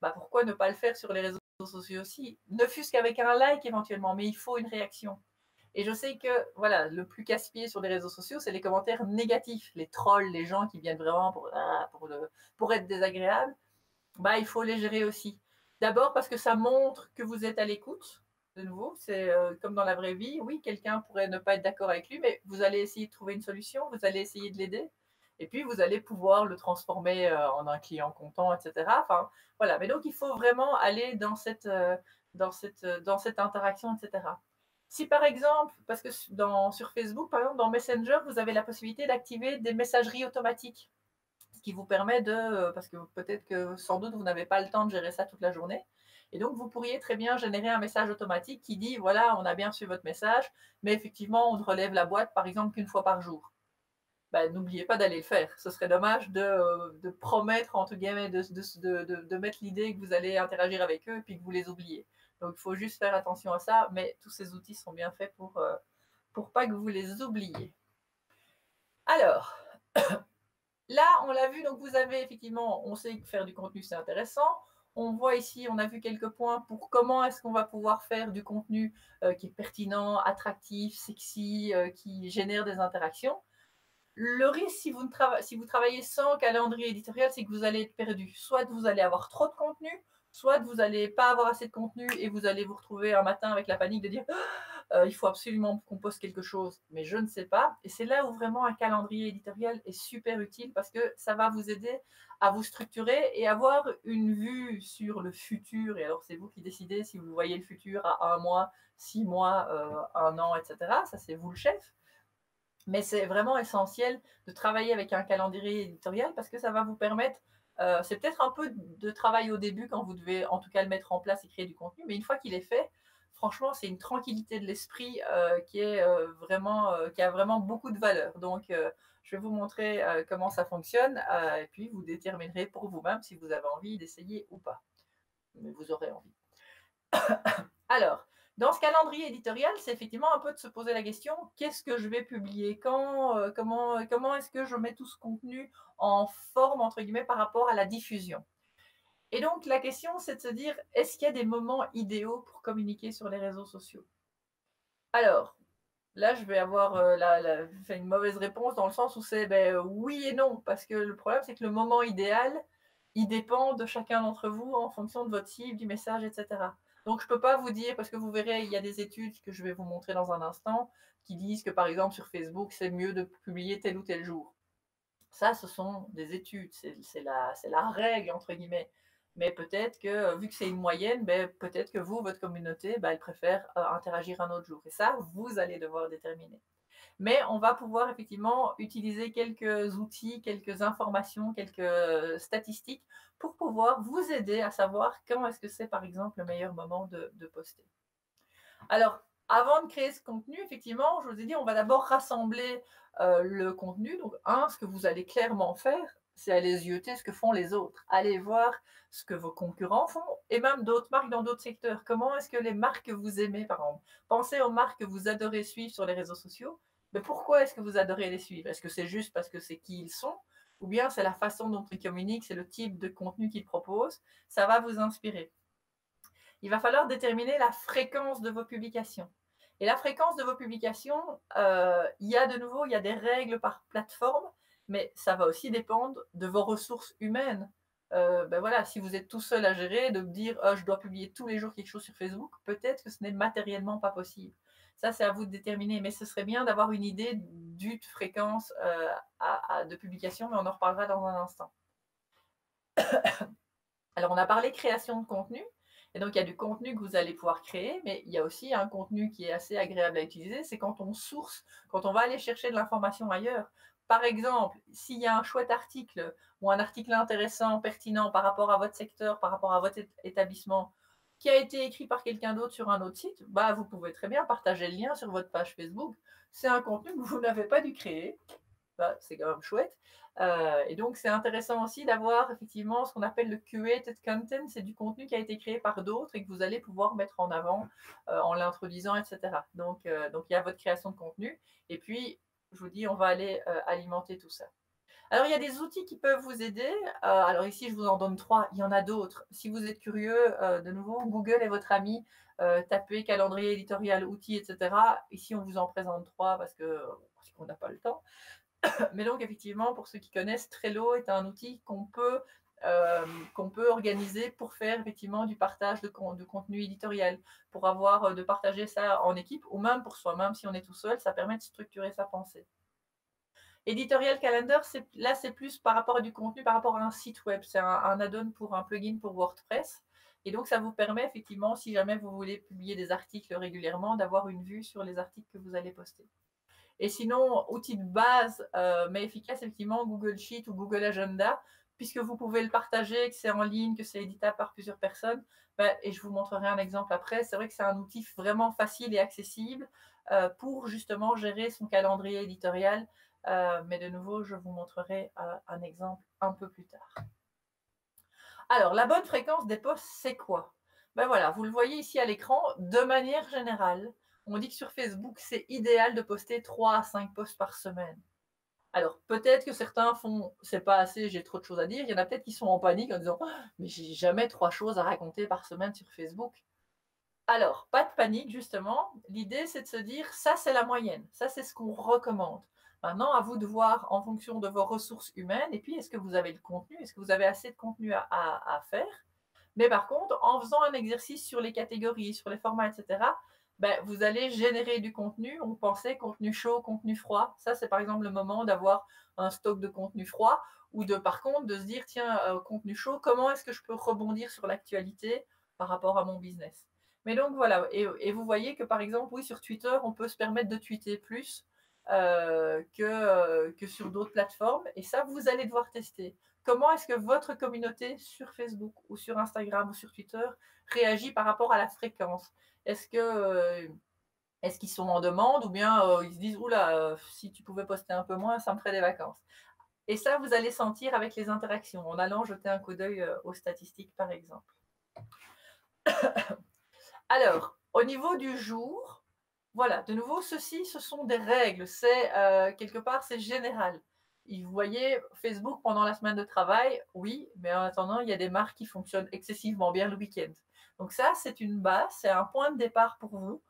Bah, pourquoi ne pas le faire sur les réseaux sociaux aussi? Ne fût-ce qu'avec un like éventuellement, mais il faut une réaction. Et je sais que voilà, le plus casse-pied sur les réseaux sociaux, c'est les commentaires négatifs, les trolls, les gens qui viennent vraiment pour être désagréables. Bah, il faut les gérer aussi. D'abord parce que ça montre que vous êtes à l'écoute. De nouveau, c'est comme dans la vraie vie. Oui, quelqu'un pourrait ne pas être d'accord avec lui, mais vous allez essayer de trouver une solution, vous allez essayer de l'aider, et puis vous allez pouvoir le transformer en un client content, etc. Enfin, voilà. Mais donc, il faut vraiment aller dans cette interaction, etc. Si par exemple, parce que sur Facebook, par exemple, dans Messenger, vous avez la possibilité d'activer des messageries automatiques, ce qui vous permet parce que peut-être que sans doute vous n'avez pas le temps de gérer ça toute la journée. Et donc, vous pourriez très bien générer un message automatique qui dit, voilà, on a bien reçu votre message, mais effectivement, on ne relève la boîte, par exemple, qu'une fois par jour. Ben, n'oubliez pas d'aller le faire. Ce serait dommage de promettre, entre guillemets, de mettre l'idée que vous allez interagir avec eux et puis que vous les oubliez. Donc, il faut juste faire attention à ça, mais tous ces outils sont bien faits pour pas que vous les oubliez. Alors, là, on l'a vu, donc vous avez effectivement, on sait que faire du contenu, c'est intéressant. On voit ici, on a vu quelques points pour comment est-ce qu'on va pouvoir faire du contenu qui est pertinent, attractif, sexy, qui génère des interactions. Le risque, si vous travaillez sans calendrier éditorial, c'est que vous allez être perdu. Soit vous allez avoir trop de contenu, soit vous n'allez pas avoir assez de contenu et vous allez vous retrouver un matin avec la panique de dire il faut absolument qu'on poste quelque chose, mais je ne sais pas. Et c'est là où vraiment un calendrier éditorial est super utile parce que ça va vous aider à vous structurer et avoir une vue sur le futur. Et alors, c'est vous qui décidez si vous voyez le futur à 1 mois, 6 mois, 1 an, etc. Ça, c'est vous le chef. Mais c'est vraiment essentiel de travailler avec un calendrier éditorial parce que ça va vous permettre, c'est peut-être un peu de travail au début quand vous devez en tout cas le mettre en place et créer du contenu, mais une fois qu'il est fait, franchement, c'est une tranquillité de l'esprit qui est vraiment, qui a vraiment beaucoup de valeur. Donc, je vais vous montrer comment ça fonctionne et puis vous déterminerez pour vous-même si vous avez envie d'essayer ou pas. Mais vous aurez envie. Alors, dans ce calendrier éditorial, c'est effectivement un peu de se poser la question, qu'est-ce que je vais publier quand, comment est-ce que je mets tout ce contenu en forme, entre guillemets, par rapport à la diffusion. Et donc, la question, c'est de se dire, est-ce qu'il y a des moments idéaux pour communiquer sur les réseaux sociaux? Alors, là, je vais avoir fait une mauvaise réponse dans le sens où c'est oui et non, parce que le problème, c'est que le moment idéal, il dépend de chacun d'entre vous en fonction de votre cible, du message, etc. Donc, je ne peux pas vous dire, parce que vous verrez, il y a des études que je vais vous montrer dans un instant qui disent que, par exemple, sur Facebook, c'est mieux de publier tel ou tel jour. Ça, ce sont des études, c'est la règle, entre guillemets. Mais peut-être que, vu que c'est une moyenne, peut-être que vous, votre communauté, elle préfère interagir un autre jour. Et ça, vous allez devoir déterminer. Mais on va pouvoir effectivement utiliser quelques outils, quelques informations, quelques statistiques pour pouvoir vous aider à savoir quand est-ce que c'est, par exemple, le meilleur moment de poster. Alors, avant de créer ce contenu, effectivement, je vous ai dit, on va d'abord rassembler le contenu. Donc, ce que vous allez clairement faire, c'est aller zioter ce que font les autres. Allez voir ce que vos concurrents font et même d'autres marques dans d'autres secteurs. Comment est-ce que les marques que vous aimez, par exemple, pensez aux marques que vous adorez suivre sur les réseaux sociaux. Mais pourquoi est-ce que vous adorez les suivre? Est-ce que c'est juste parce que c'est qui ils sont? Ou bien c'est la façon dont ils communiquent, c'est le type de contenu qu'ils proposent? Ça va vous inspirer. Il va falloir déterminer la fréquence de vos publications. Et la fréquence de vos publications, il y a des règles par plateforme, mais ça va aussi dépendre de vos ressources humaines. Voilà, si vous êtes tout seul à gérer, de me dire je dois publier tous les jours quelque chose sur Facebook, peut-être que ce n'est matériellement pas possible. Ça, c'est à vous de déterminer, mais ce serait bien d'avoir une idée d'une fréquence de publication, mais on en reparlera dans un instant. Alors, on a parlé création de contenu. Et donc, il y a du contenu que vous allez pouvoir créer, mais il y a aussi un contenu qui est assez agréable à utiliser, c'est quand on source, quand on va aller chercher de l'information ailleurs. Par exemple, s'il y a un chouette article ou un article intéressant, pertinent par rapport à votre secteur, par rapport à votre établissement, qui a été écrit par quelqu'un d'autre sur un autre site, vous pouvez très bien partager le lien sur votre page Facebook. C'est un contenu que vous n'avez pas dû créer. C'est quand même chouette. Et donc, c'est intéressant aussi d'avoir effectivement ce qu'on appelle le curated content. C'est du contenu qui a été créé par d'autres et que vous allez pouvoir mettre en avant en l'introduisant, etc. Donc, il y a votre création de contenu. Et puis, je vous dis, on va aller alimenter tout ça. Alors, il y a des outils qui peuvent vous aider. Alors ici, je vous en donne 3. Il y en a d'autres. Si vous êtes curieux, de nouveau, Google est votre ami. Tapez calendrier éditorial, outils, etc. Ici, on vous en présente 3 parce qu'on n'a pas le temps. Mais donc, effectivement, pour ceux qui connaissent, Trello est un outil qu'on peut organiser pour faire effectivement du partage de contenu éditorial, pour de partager ça en équipe ou même pour soi-même si on est tout seul, ça permet de structurer sa pensée. Editorial Calendar, là c'est plus par rapport à du contenu, par rapport à un site web, c'est un add-on pour un plugin pour WordPress. Et donc, ça vous permet effectivement, si jamais vous voulez publier des articles régulièrement, d'avoir une vue sur les articles que vous allez poster. Et sinon, outil de base, mais efficace, effectivement, Google Sheet ou Google Agenda, puisque vous pouvez le partager, que c'est en ligne, que c'est éditable par plusieurs personnes. Et je vous montrerai un exemple après. C'est vrai que c'est un outil vraiment facile et accessible pour justement gérer son calendrier éditorial. Mais de nouveau, je vous montrerai un exemple un peu plus tard. Alors, la bonne fréquence des posts, c'est quoi? Voilà, vous le voyez ici à l'écran, de manière générale, on dit que sur Facebook, c'est idéal de poster 3 à 5 posts par semaine. Alors, peut-être que certains font « c'est pas assez, j'ai trop de choses à dire ». Il y en a peut-être qui sont en panique en disant « oh, mais j'ai jamais 3 choses à raconter par semaine sur Facebook ». Alors, pas de panique, justement. L'idée, c'est de se dire « ça, c'est la moyenne. Ça, c'est ce qu'on recommande ». Maintenant, à vous de voir en fonction de vos ressources humaines. Et puis, est-ce que vous avez le contenu? Est-ce que vous avez assez de contenu à faire? Mais par contre, en faisant un exercice sur les catégories, sur les formats, etc., ben, vous allez générer du contenu. On pensait contenu chaud, contenu froid. Ça, c'est par exemple le moment d'avoir un stock de contenu froid ou de, par contre, de se dire, tiens, contenu chaud, comment est-ce que je peux rebondir sur l'actualité par rapport à mon business? Mais donc voilà, et vous voyez que par exemple, oui, sur Twitter, on peut se permettre de tweeter plus que sur d'autres plateformes. Et ça, vous allez devoir tester. Comment est-ce que votre communauté sur Facebook ou sur Instagram ou sur Twitter réagit par rapport à la fréquence? Est-ce que est-ce qu'ils sont en demande ou bien ils se disent oula, si tu pouvais poster un peu moins, ça me ferait des vacances. Et ça, vous allez sentir avec les interactions en allant jeter un coup d'œil aux statistiques, par exemple. Alors, au niveau du jour, voilà, de nouveau, ceci, ce sont des règles. C'est quelque part, c'est général. Et vous voyez, Facebook pendant la semaine de travail, oui, mais en attendant, il y a des marques qui fonctionnent excessivement bien le week-end. Donc ça, c'est une base, c'est un point de départ pour vous.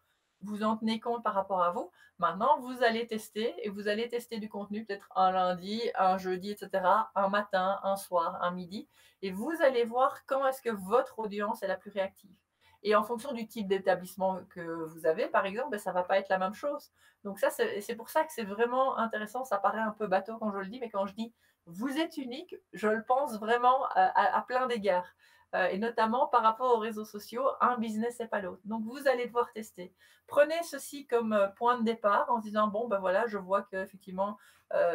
Vous en tenez compte par rapport à vous. Maintenant, vous allez tester et vous allez tester du contenu peut-être un lundi, un jeudi, etc., un matin, un soir, un midi. Et vous allez voir quand est-ce que votre audience est la plus réactive. Et en fonction du type d'établissement que vous avez, par exemple, ben, ça ne va pas être la même chose. Donc ça, c'est pour ça que c'est vraiment intéressant. Ça paraît un peu bateau quand je le dis, mais quand je dis vous êtes unique, je le pense vraiment à plein d'égards. Et notamment par rapport aux réseaux sociaux, un business n'est pas l'autre. Donc vous allez devoir tester. Prenez ceci comme point de départ en se disant bon ben voilà, je vois qu'effectivement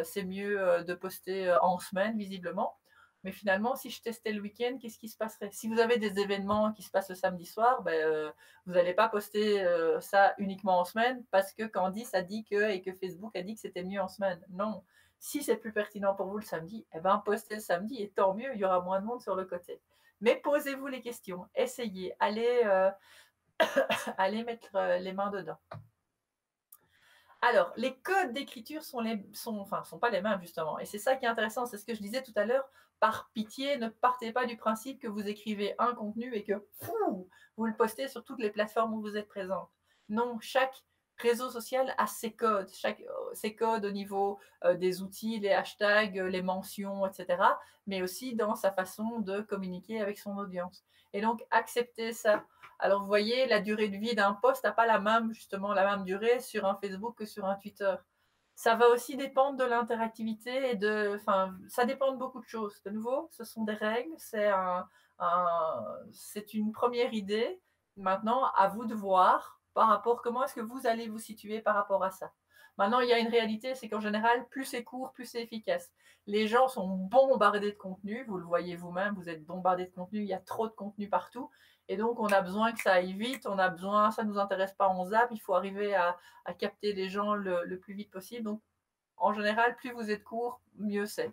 c'est mieux de poster en semaine visiblement. Mais finalement, si je testais le week-end, qu'est-ce qui se passerait? Si vous avez des événements qui se passent le samedi soir, ben, vous n'allez pas poster ça uniquement en semaine parce que Candice a dit que et que Facebook a dit que c'était mieux en semaine. Non. Si c'est plus pertinent pour vous le samedi, eh ben, postez le samedi et tant mieux, il y aura moins de monde sur le côté. Mais posez-vous les questions, essayez, allez mettre les mains dedans. Alors, les codes d'écriture sont pas les mêmes, justement. Et c'est ça qui est intéressant, c'est ce que je disais tout à l'heure. Par pitié, ne partez pas du principe que vous écrivez un contenu et que vous le postez sur toutes les plateformes où vous êtes présente. Non, chaque réseau social a ses codes, ses codes au niveau des outils, les hashtags, les mentions, etc., mais aussi dans sa façon de communiquer avec son audience. Et donc, acceptez ça. Alors, vous voyez, la durée de vie d'un post n'a pas justement la même durée sur un Facebook que sur un Twitter. Ça va aussi dépendre de l'interactivité ça dépend de beaucoup de choses. De nouveau, ce sont des règles, c'est une première idée. Maintenant, à vous de voir par rapport, comment est-ce que vous allez vous situer par rapport à ça. Maintenant, il y a une réalité, c'est qu'en général, plus c'est court, plus c'est efficace. Les gens sont bombardés de contenu, vous le voyez vous-même, vous êtes bombardés de contenu, il y a trop de contenu partout. Et donc, on a besoin que ça aille vite, ça ne nous intéresse pas, on zappe, il faut arriver à capter les gens le plus vite possible. Donc, en général, plus vous êtes court, mieux c'est.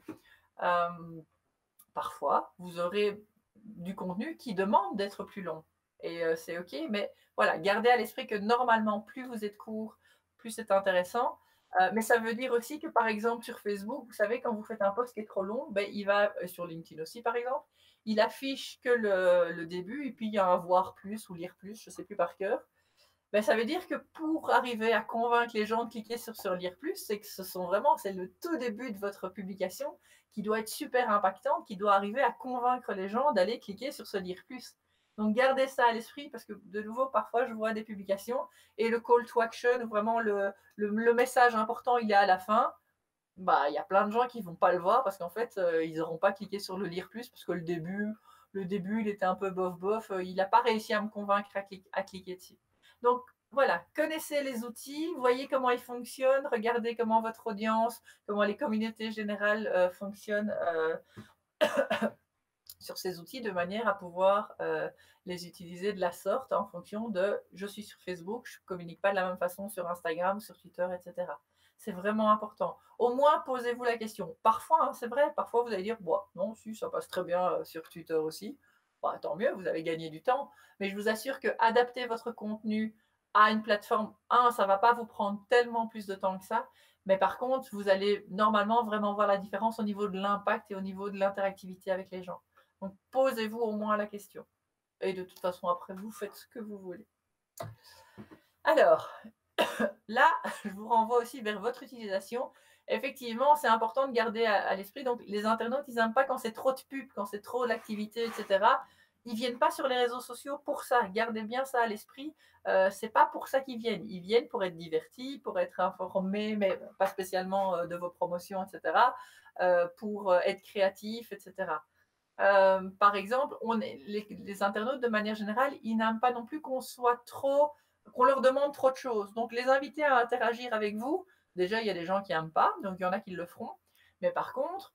Parfois, vous aurez du contenu qui demande d'être plus long. Et c'est OK, mais voilà, gardez à l'esprit que normalement, plus vous êtes court, plus c'est intéressant. Mais ça veut dire aussi que, par exemple, sur Facebook, vous savez, quand vous faites un post qui est trop long, ben, il va, sur LinkedIn aussi, par exemple, il affiche que le début, et puis il y a un voir plus ou lire plus, je ne sais plus par cœur. Ben, ça veut dire que pour arriver à convaincre les gens de cliquer sur lire plus, c'est que c'est le tout début de votre publication qui doit être super impactante, qui doit arriver à convaincre les gens d'aller cliquer sur ce lire plus. Donc gardez ça à l'esprit parce que de nouveau, parfois je vois des publications et le call to action, vraiment le message important, il est à la fin. Bah, il y a plein de gens qui vont pas le voir parce qu'en fait, ils n'auront pas cliqué sur le lire plus parce que le début, il était un peu bof bof, il n'a pas réussi à me convaincre à cliquer dessus. Donc voilà, connaissez les outils, voyez comment ils fonctionnent, regardez comment votre audience, comment les communautés générales fonctionnent sur ces outils de manière à pouvoir les utiliser de la sorte en fonction de je suis sur Facebook, je ne communique pas de la même façon sur Instagram, sur Twitter, etc. C'est vraiment important. Au moins, posez-vous la question. Parfois, c'est vrai, parfois vous allez dire bon, non, si, ça passe très bien sur Twitter aussi. Bah, tant mieux, vous avez gagné du temps. Mais je vous assure que adapter votre contenu à une plateforme, ça ne va pas vous prendre tellement plus de temps que ça. Mais par contre, vous allez normalement vraiment voir la différence au niveau de l'impact et au niveau de l'interactivité avec les gens. Donc, posez-vous au moins la question. Et de toute façon, après, vous faites ce que vous voulez. Alors, là, je vous renvoie aussi vers votre utilisation. Effectivement, c'est important de garder à l'esprit. Donc, les internautes, ils n'aiment pas quand c'est trop de pubs, quand c'est trop d'activité, etc. ils viennent pas sur les réseaux sociaux pour ça. Gardez bien ça à l'esprit. C'est pas pour ça qu'ils viennent. Ils viennent pour être divertis, pour être informés, mais pas spécialement de vos promotions, etc. Pour être créatifs, etc. Par exemple, les internautes, de manière générale, ils n'aiment pas non plus qu'on leur demande trop de choses. Donc, les inviter à interagir avec vous, déjà, il y a des gens qui n'aiment pas, donc il y en a qui le feront. Mais par contre,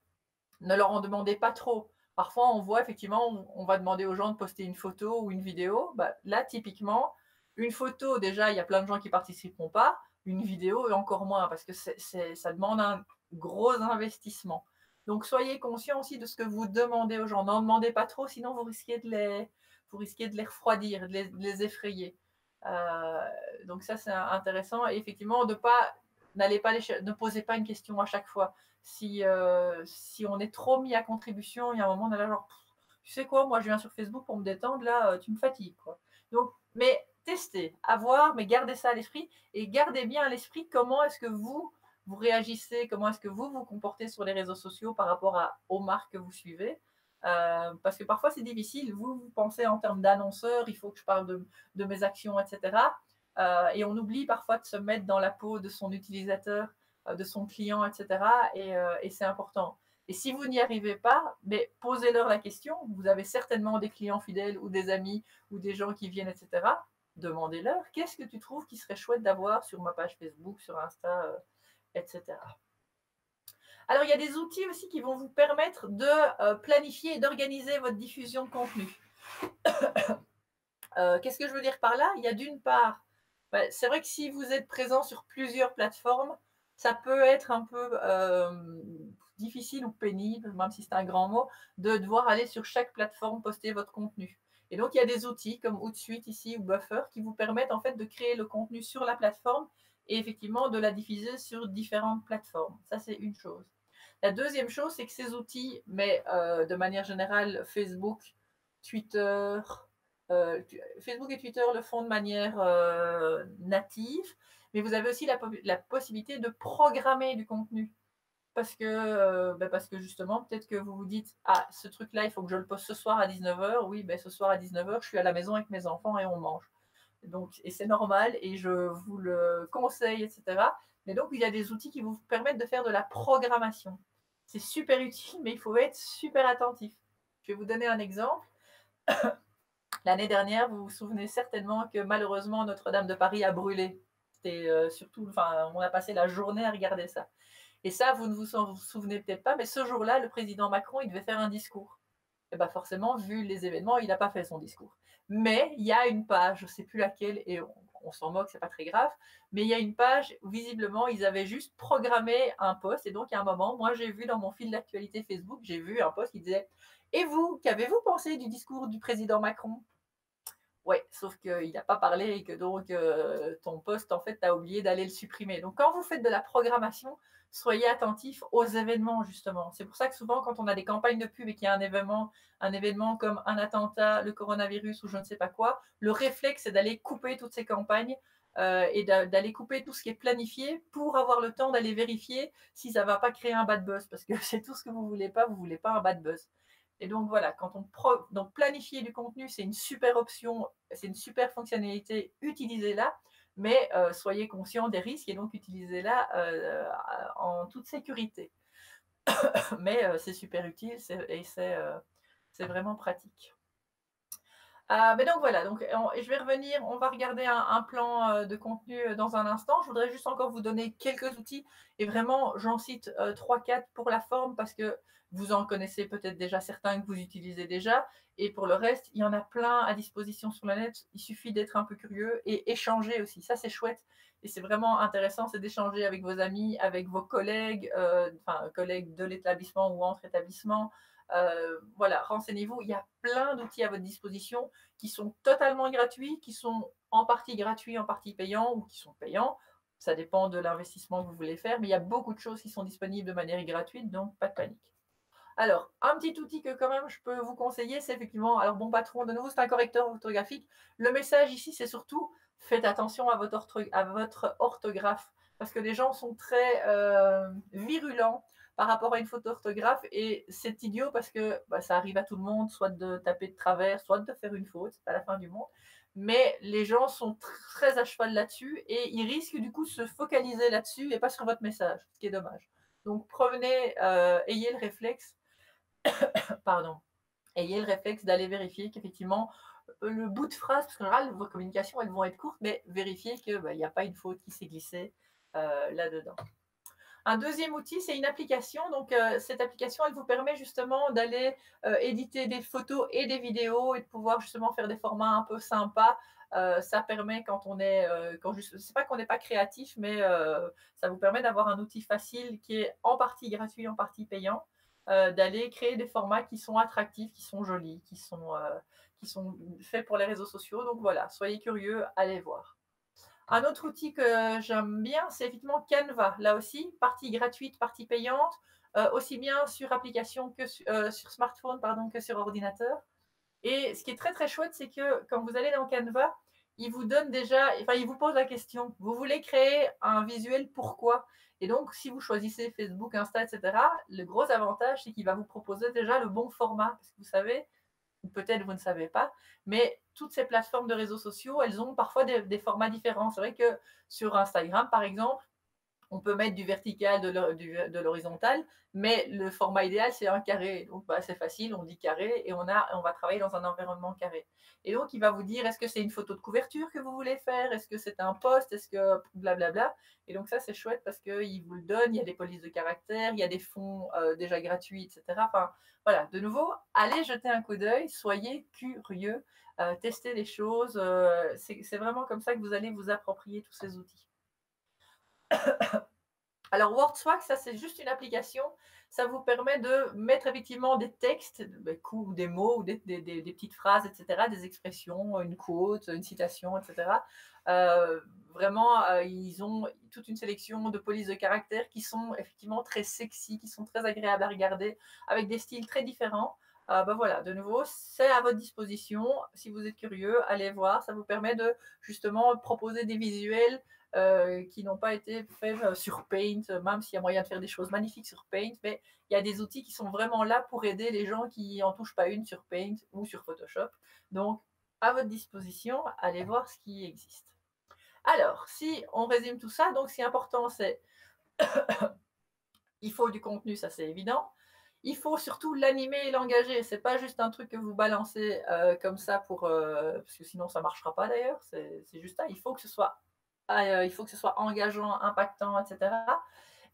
ne leur en demandez pas trop. Parfois, on voit effectivement, on va demander aux gens de poster une photo ou une vidéo. Bah, là, typiquement, une photo, déjà, il y a plein de gens qui participeront pas. Une vidéo, et encore moins, parce que ça demande un gros investissement. Donc, soyez conscients aussi de ce que vous demandez aux gens. N'en demandez pas trop, sinon vous risquez de les refroidir, de les effrayer. Euh, donc, ça, c'est intéressant. Et effectivement, ne posez pas une question à chaque fois. Si on est trop mis à contribution, il y a un moment, on est là genre, tu sais quoi, moi je viens sur Facebook pour me détendre, là, tu me fatigues, quoi. Donc, mais testez, à voir, mais gardez ça à l'esprit et gardez bien à l'esprit comment est-ce que vous réagissez, comment est-ce que vous comportez sur les réseaux sociaux par rapport aux marques que vous suivez. Parce que parfois c'est difficile, vous pensez en termes d'annonceur, il faut que je parle de mes actions, etc. Et on oublie parfois de se mettre dans la peau de son utilisateur, de son client, etc. Et c'est important. Et si vous n'y arrivez pas, mais posez-leur la question. Vous avez certainement des clients fidèles ou des amis ou des gens qui viennent, etc. Demandez-leur, qu'est-ce que tu trouves qui serait chouette d'avoir sur ma page Facebook, sur Insta, etc. Alors, il y a des outils aussi qui vont vous permettre de planifier et d'organiser votre diffusion de contenu. Qu'est-ce que je veux dire par là? Il y a d'une part, c'est vrai que si vous êtes présent sur plusieurs plateformes, ça peut être un peu difficile ou pénible, même si c'est un grand mot, de devoir aller sur chaque plateforme poster votre contenu. Et donc, il y a des outils comme Hootsuite ici ou Buffer qui vous permettent en fait de créer le contenu sur la plateforme et effectivement de la diffuser sur différentes plateformes. Ça, c'est une chose. La deuxième chose, c'est que ces outils, mais de manière générale, Facebook, Twitter, Facebook et Twitter le font de manière native, mais vous avez aussi la possibilité de programmer du contenu. Parce que justement, peut-être que vous vous dites, ah, ce truc-là, il faut que je le poste ce soir à 19h. Oui, ce soir à 19h, je suis à la maison avec mes enfants et on mange. Donc, et c'est normal et je vous le conseille, etc. Mais donc, il y a des outils qui vous permettent de faire de la programmation. C'est super utile, mais il faut être super attentif. Je vais vous donner un exemple. L'année dernière, vous vous souvenez certainement que malheureusement, Notre-Dame de Paris a brûlé. C'était surtout, enfin, on a passé la journée à regarder ça. Et ça, vous ne vous en souvenez peut-être pas, mais ce jour-là, le président Macron, il devait faire un discours. Et bien forcément, vu les événements, il n'a pas fait son discours. Mais il y a une page, je ne sais plus laquelle, et on s'en moque, c'est pas très grave, mais il y a une page où visiblement, ils avaient juste programmé un post. Et donc, à un moment, moi, j'ai vu dans mon fil d'actualité Facebook, j'ai vu un post qui disait « Et vous, qu'avez-vous pensé du discours du président Macron ?» Ouais, sauf qu'il n'a pas parlé et que donc ton poste, en fait, tu as oublié d'aller le supprimer. Donc, quand vous faites de la programmation, soyez attentifs aux événements, justement. C'est pour ça que souvent, quand on a des campagnes de pub et qu'il y a un événement comme un attentat, le coronavirus ou je ne sais pas quoi, le réflexe, c'est d'aller couper toutes ces campagnes et d'aller couper tout ce qui est planifié pour avoir le temps d'aller vérifier si ça ne va pas créer un bad buzz. Parce que c'est tout ce que vous ne voulez pas un bad buzz. Et donc voilà, donc planifier du contenu, c'est une super option, c'est une super fonctionnalité, utilisez-la, mais soyez conscient des risques et donc utilisez-la en toute sécurité. Mais c'est super utile et c'est vraiment pratique. Mais donc voilà, donc, je vais revenir, on va regarder un plan de contenu dans un instant. Je voudrais juste encore vous donner quelques outils et vraiment j'en cite 3-4 pour la forme parce que vous en connaissez peut-être déjà certains que vous utilisez déjà et pour le reste, il y en a plein à disposition sur le net. Il suffit d'être un peu curieux et échanger aussi. Ça, c'est chouette et c'est vraiment intéressant, c'est d'échanger avec vos amis, avec vos collègues, collègues de l'établissement ou entre établissements. Voilà, renseignez-vous. Il y a plein d'outils à votre disposition qui sont totalement gratuits, qui sont en partie gratuits, en partie payants ou qui sont payants. Ça dépend de l'investissement que vous voulez faire, mais il y a beaucoup de choses qui sont disponibles de manière gratuite, donc pas de panique. Alors, un petit outil que quand même je peux vous conseiller, c'est effectivement, alors bon patron, de nouveau, c'est un correcteur orthographique. Le message ici, c'est surtout, faites attention à votre orthographe, parce que les gens sont très virulents par rapport à une faute d'orthographe. Et c'est idiot parce que bah, ça arrive à tout le monde, soit de taper de travers, soit de faire une faute, c'est pas la fin du monde. Mais les gens sont très à cheval là-dessus et ils risquent du coup de se focaliser là-dessus et pas sur votre message, ce qui est dommage. Donc prenez, ayez le réflexe, pardon, ayez le réflexe d'aller vérifier qu'effectivement le bout de phrase, parce qu'en général vos communications elles vont être courtes, mais vérifiez qu'il n'y a pas une faute qui s'est glissée là-dedans. Un deuxième outil, c'est une application. Donc, cette application, elle vous permet justement d'aller éditer des photos et des vidéos et de pouvoir justement faire des formats un peu sympas. Ça permet quand on est, c'est pas qu'on n'est pas créatif, mais ça vous permet d'avoir un outil facile qui est en partie gratuit, en partie payant, d'aller créer des formats qui sont attractifs, qui sont jolis, qui sont faits pour les réseaux sociaux. Donc voilà, soyez curieux, allez voir. Un autre outil que j'aime bien, c'est effectivement Canva. Là aussi, partie gratuite, partie payante, aussi bien sur application que sur smartphone, pardon, que sur ordinateur. Et ce qui est très très chouette, c'est que quand vous allez dans Canva, il vous donne déjà, enfin, il vous pose la question, vous voulez créer un visuel pourquoi? Et donc, si vous choisissez Facebook, Insta, etc., le gros avantage, c'est qu'il va vous proposer déjà le bon format. Parce que vous savez, ou peut-être vous ne savez pas, mais toutes ces plateformes de réseaux sociaux, elles ont parfois des formats différents. C'est vrai que sur Instagram, par exemple, on peut mettre du vertical, de l'horizontal, mais le format idéal, c'est un carré. Donc, bah, c'est facile, on dit carré et on va travailler dans un environnement carré. Et donc, il va vous dire, est-ce que c'est une photo de couverture que vous voulez faire? Est-ce que c'est un post? Est-ce que blablabla? Et donc, ça, c'est chouette parce qu'il vous le donne. Il y a des polices de caractère, il y a des fonds déjà gratuits, etc. Enfin, voilà, de nouveau, allez jeter un coup d'œil, soyez curieux, testez les choses. C'est vraiment comme ça que vous allez vous approprier tous ces outils. Alors WordSwag, ça c'est juste une application, ça vous permet de mettre effectivement des textes, ou des mots, ou des petites phrases, etc., des expressions, une quote, une citation, etc. Vraiment, ils ont toute une sélection de polices de caractères qui sont effectivement très sexy, qui sont très agréables à regarder, avec des styles très différents. Voilà, de nouveau, c'est à votre disposition. Si vous êtes curieux, allez voir. Ça vous permet de justement proposer des visuels qui n'ont pas été faits sur Paint, même s'il y a moyen de faire des choses magnifiques sur Paint, mais il y a des outils qui sont vraiment là pour aider les gens qui n'en touchent pas une sur Paint ou sur Photoshop. Donc, à votre disposition, allez voir ce qui existe. Alors, si on résume tout ça, donc ce qui est important, c'est il faut du contenu, ça c'est évident. Il faut surtout l'animer et l'engager. C'est pas juste un truc que vous balancez comme ça parce que sinon ça marchera pas d'ailleurs. C'est juste ça. Il faut que ce soit engageant, impactant, etc.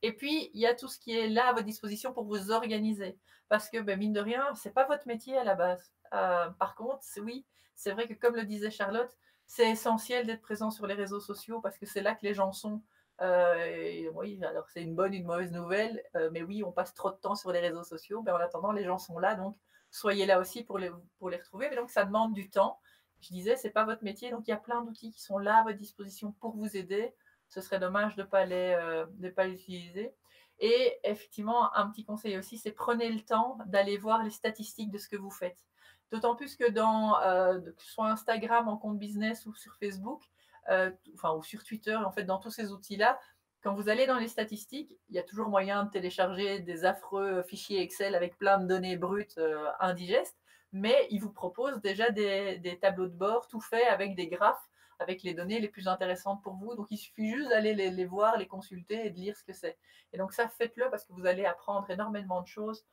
Et puis, il y a tout ce qui est là à votre disposition pour vous organiser. Parce que, ben, mine de rien, c'est pas votre métier à la base. Par contre, oui, c'est vrai que comme le disait Charlotte, c'est essentiel d'être présent sur les réseaux sociaux parce que c'est là que les gens sont. Oui, alors c'est une bonne, une mauvaise nouvelle, mais oui, on passe trop de temps sur les réseaux sociaux. Mais en attendant, les gens sont là, donc soyez là aussi pour les retrouver. Mais donc, ça demande du temps. Je disais, c'est pas votre métier, donc il y a plein d'outils qui sont là à votre disposition pour vous aider. Ce serait dommage de ne pas les utiliser. Et effectivement, un petit conseil aussi, c'est prenez le temps d'aller voir les statistiques de ce que vous faites. D'autant plus que que ce soit Instagram en compte business ou sur Facebook, ou sur Twitter, en fait, dans tous ces outils-là, quand vous allez dans les statistiques, il y a toujours moyen de télécharger des affreux fichiers Excel avec plein de données brutes indigestes, mais ils vous proposent déjà des tableaux de bord tout faits avec des graphes, avec les données les plus intéressantes pour vous. Donc il suffit juste d'aller les voir, les consulter et de lire ce que c'est. Et donc ça, faites-le parce que vous allez apprendre énormément de choses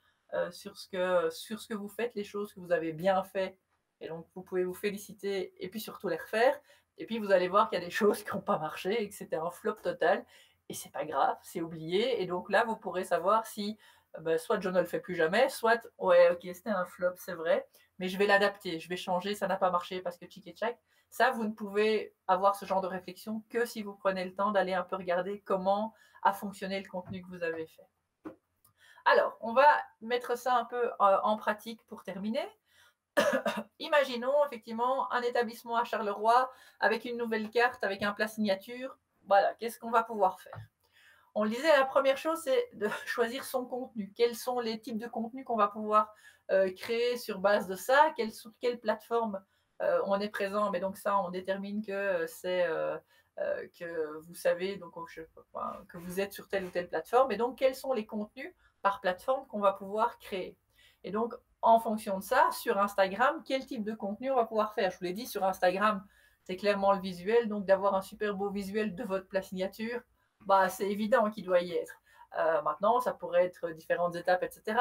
sur ce que vous faites, les choses que vous avez bien fait. Et donc vous pouvez vous féliciter et puis surtout les refaire. Et puis vous allez voir qu'il y a des choses qui n'ont pas marché et que c'était un flop total. Et c'est pas grave, c'est oublié. Et donc là, vous pourrez savoir si soit je ne le fais plus jamais, soit ouais, ok, c'était un flop, c'est vrai, mais je vais l'adapter, je vais changer, ça n'a pas marché parce que tchic et tchac. Ça, vous ne pouvez avoir ce genre de réflexion que si vous prenez le temps d'aller un peu regarder comment a fonctionné le contenu que vous avez fait. Alors, on va mettre ça un peu en pratique pour terminer. Imaginons effectivement un établissement à Charleroi avec une nouvelle carte, avec un plat signature. Voilà, qu'est-ce qu'on va pouvoir faire? On le disait, la première chose, c'est de choisir son contenu. Quels sont les types de contenus qu'on va pouvoir créer sur base de ça? Sur quelle plateforme on est présent? Mais donc ça, on détermine que c'est que vous savez donc que vous êtes sur telle ou telle plateforme. Et donc, quels sont les contenus? par plateforme qu'on va pouvoir créer. Et donc, en fonction de ça, sur Instagram, quel type de contenu on va pouvoir faire. Je vous l'ai dit, sur Instagram, c'est clairement le visuel, donc d'avoir un super beau visuel de votre plat signature, bah, c'est évident qu'il doit y être. Maintenant, ça pourrait être différentes étapes, etc.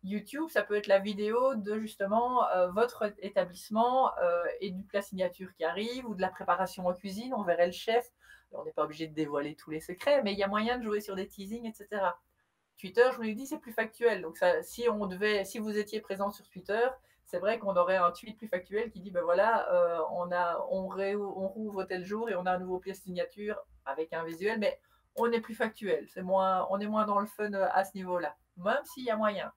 YouTube, ça peut être la vidéo de justement votre établissement et du plat signature qui arrive ou de la préparation en cuisine. On verrait le chef. Alors, on n'est pas obligé de dévoiler tous les secrets, mais il y a moyen de jouer sur des teasings, etc. Twitter, je vous l'ai dit, c'est plus factuel. Donc, ça, si vous étiez présent sur Twitter, c'est vrai qu'on aurait un tweet plus factuel qui dit, ben voilà, on rouvre tel jour et on a un nouveau pièce signature avec un visuel, mais on est plus factuel. On est moins dans le fun à ce niveau-là, même s'il y a moyen.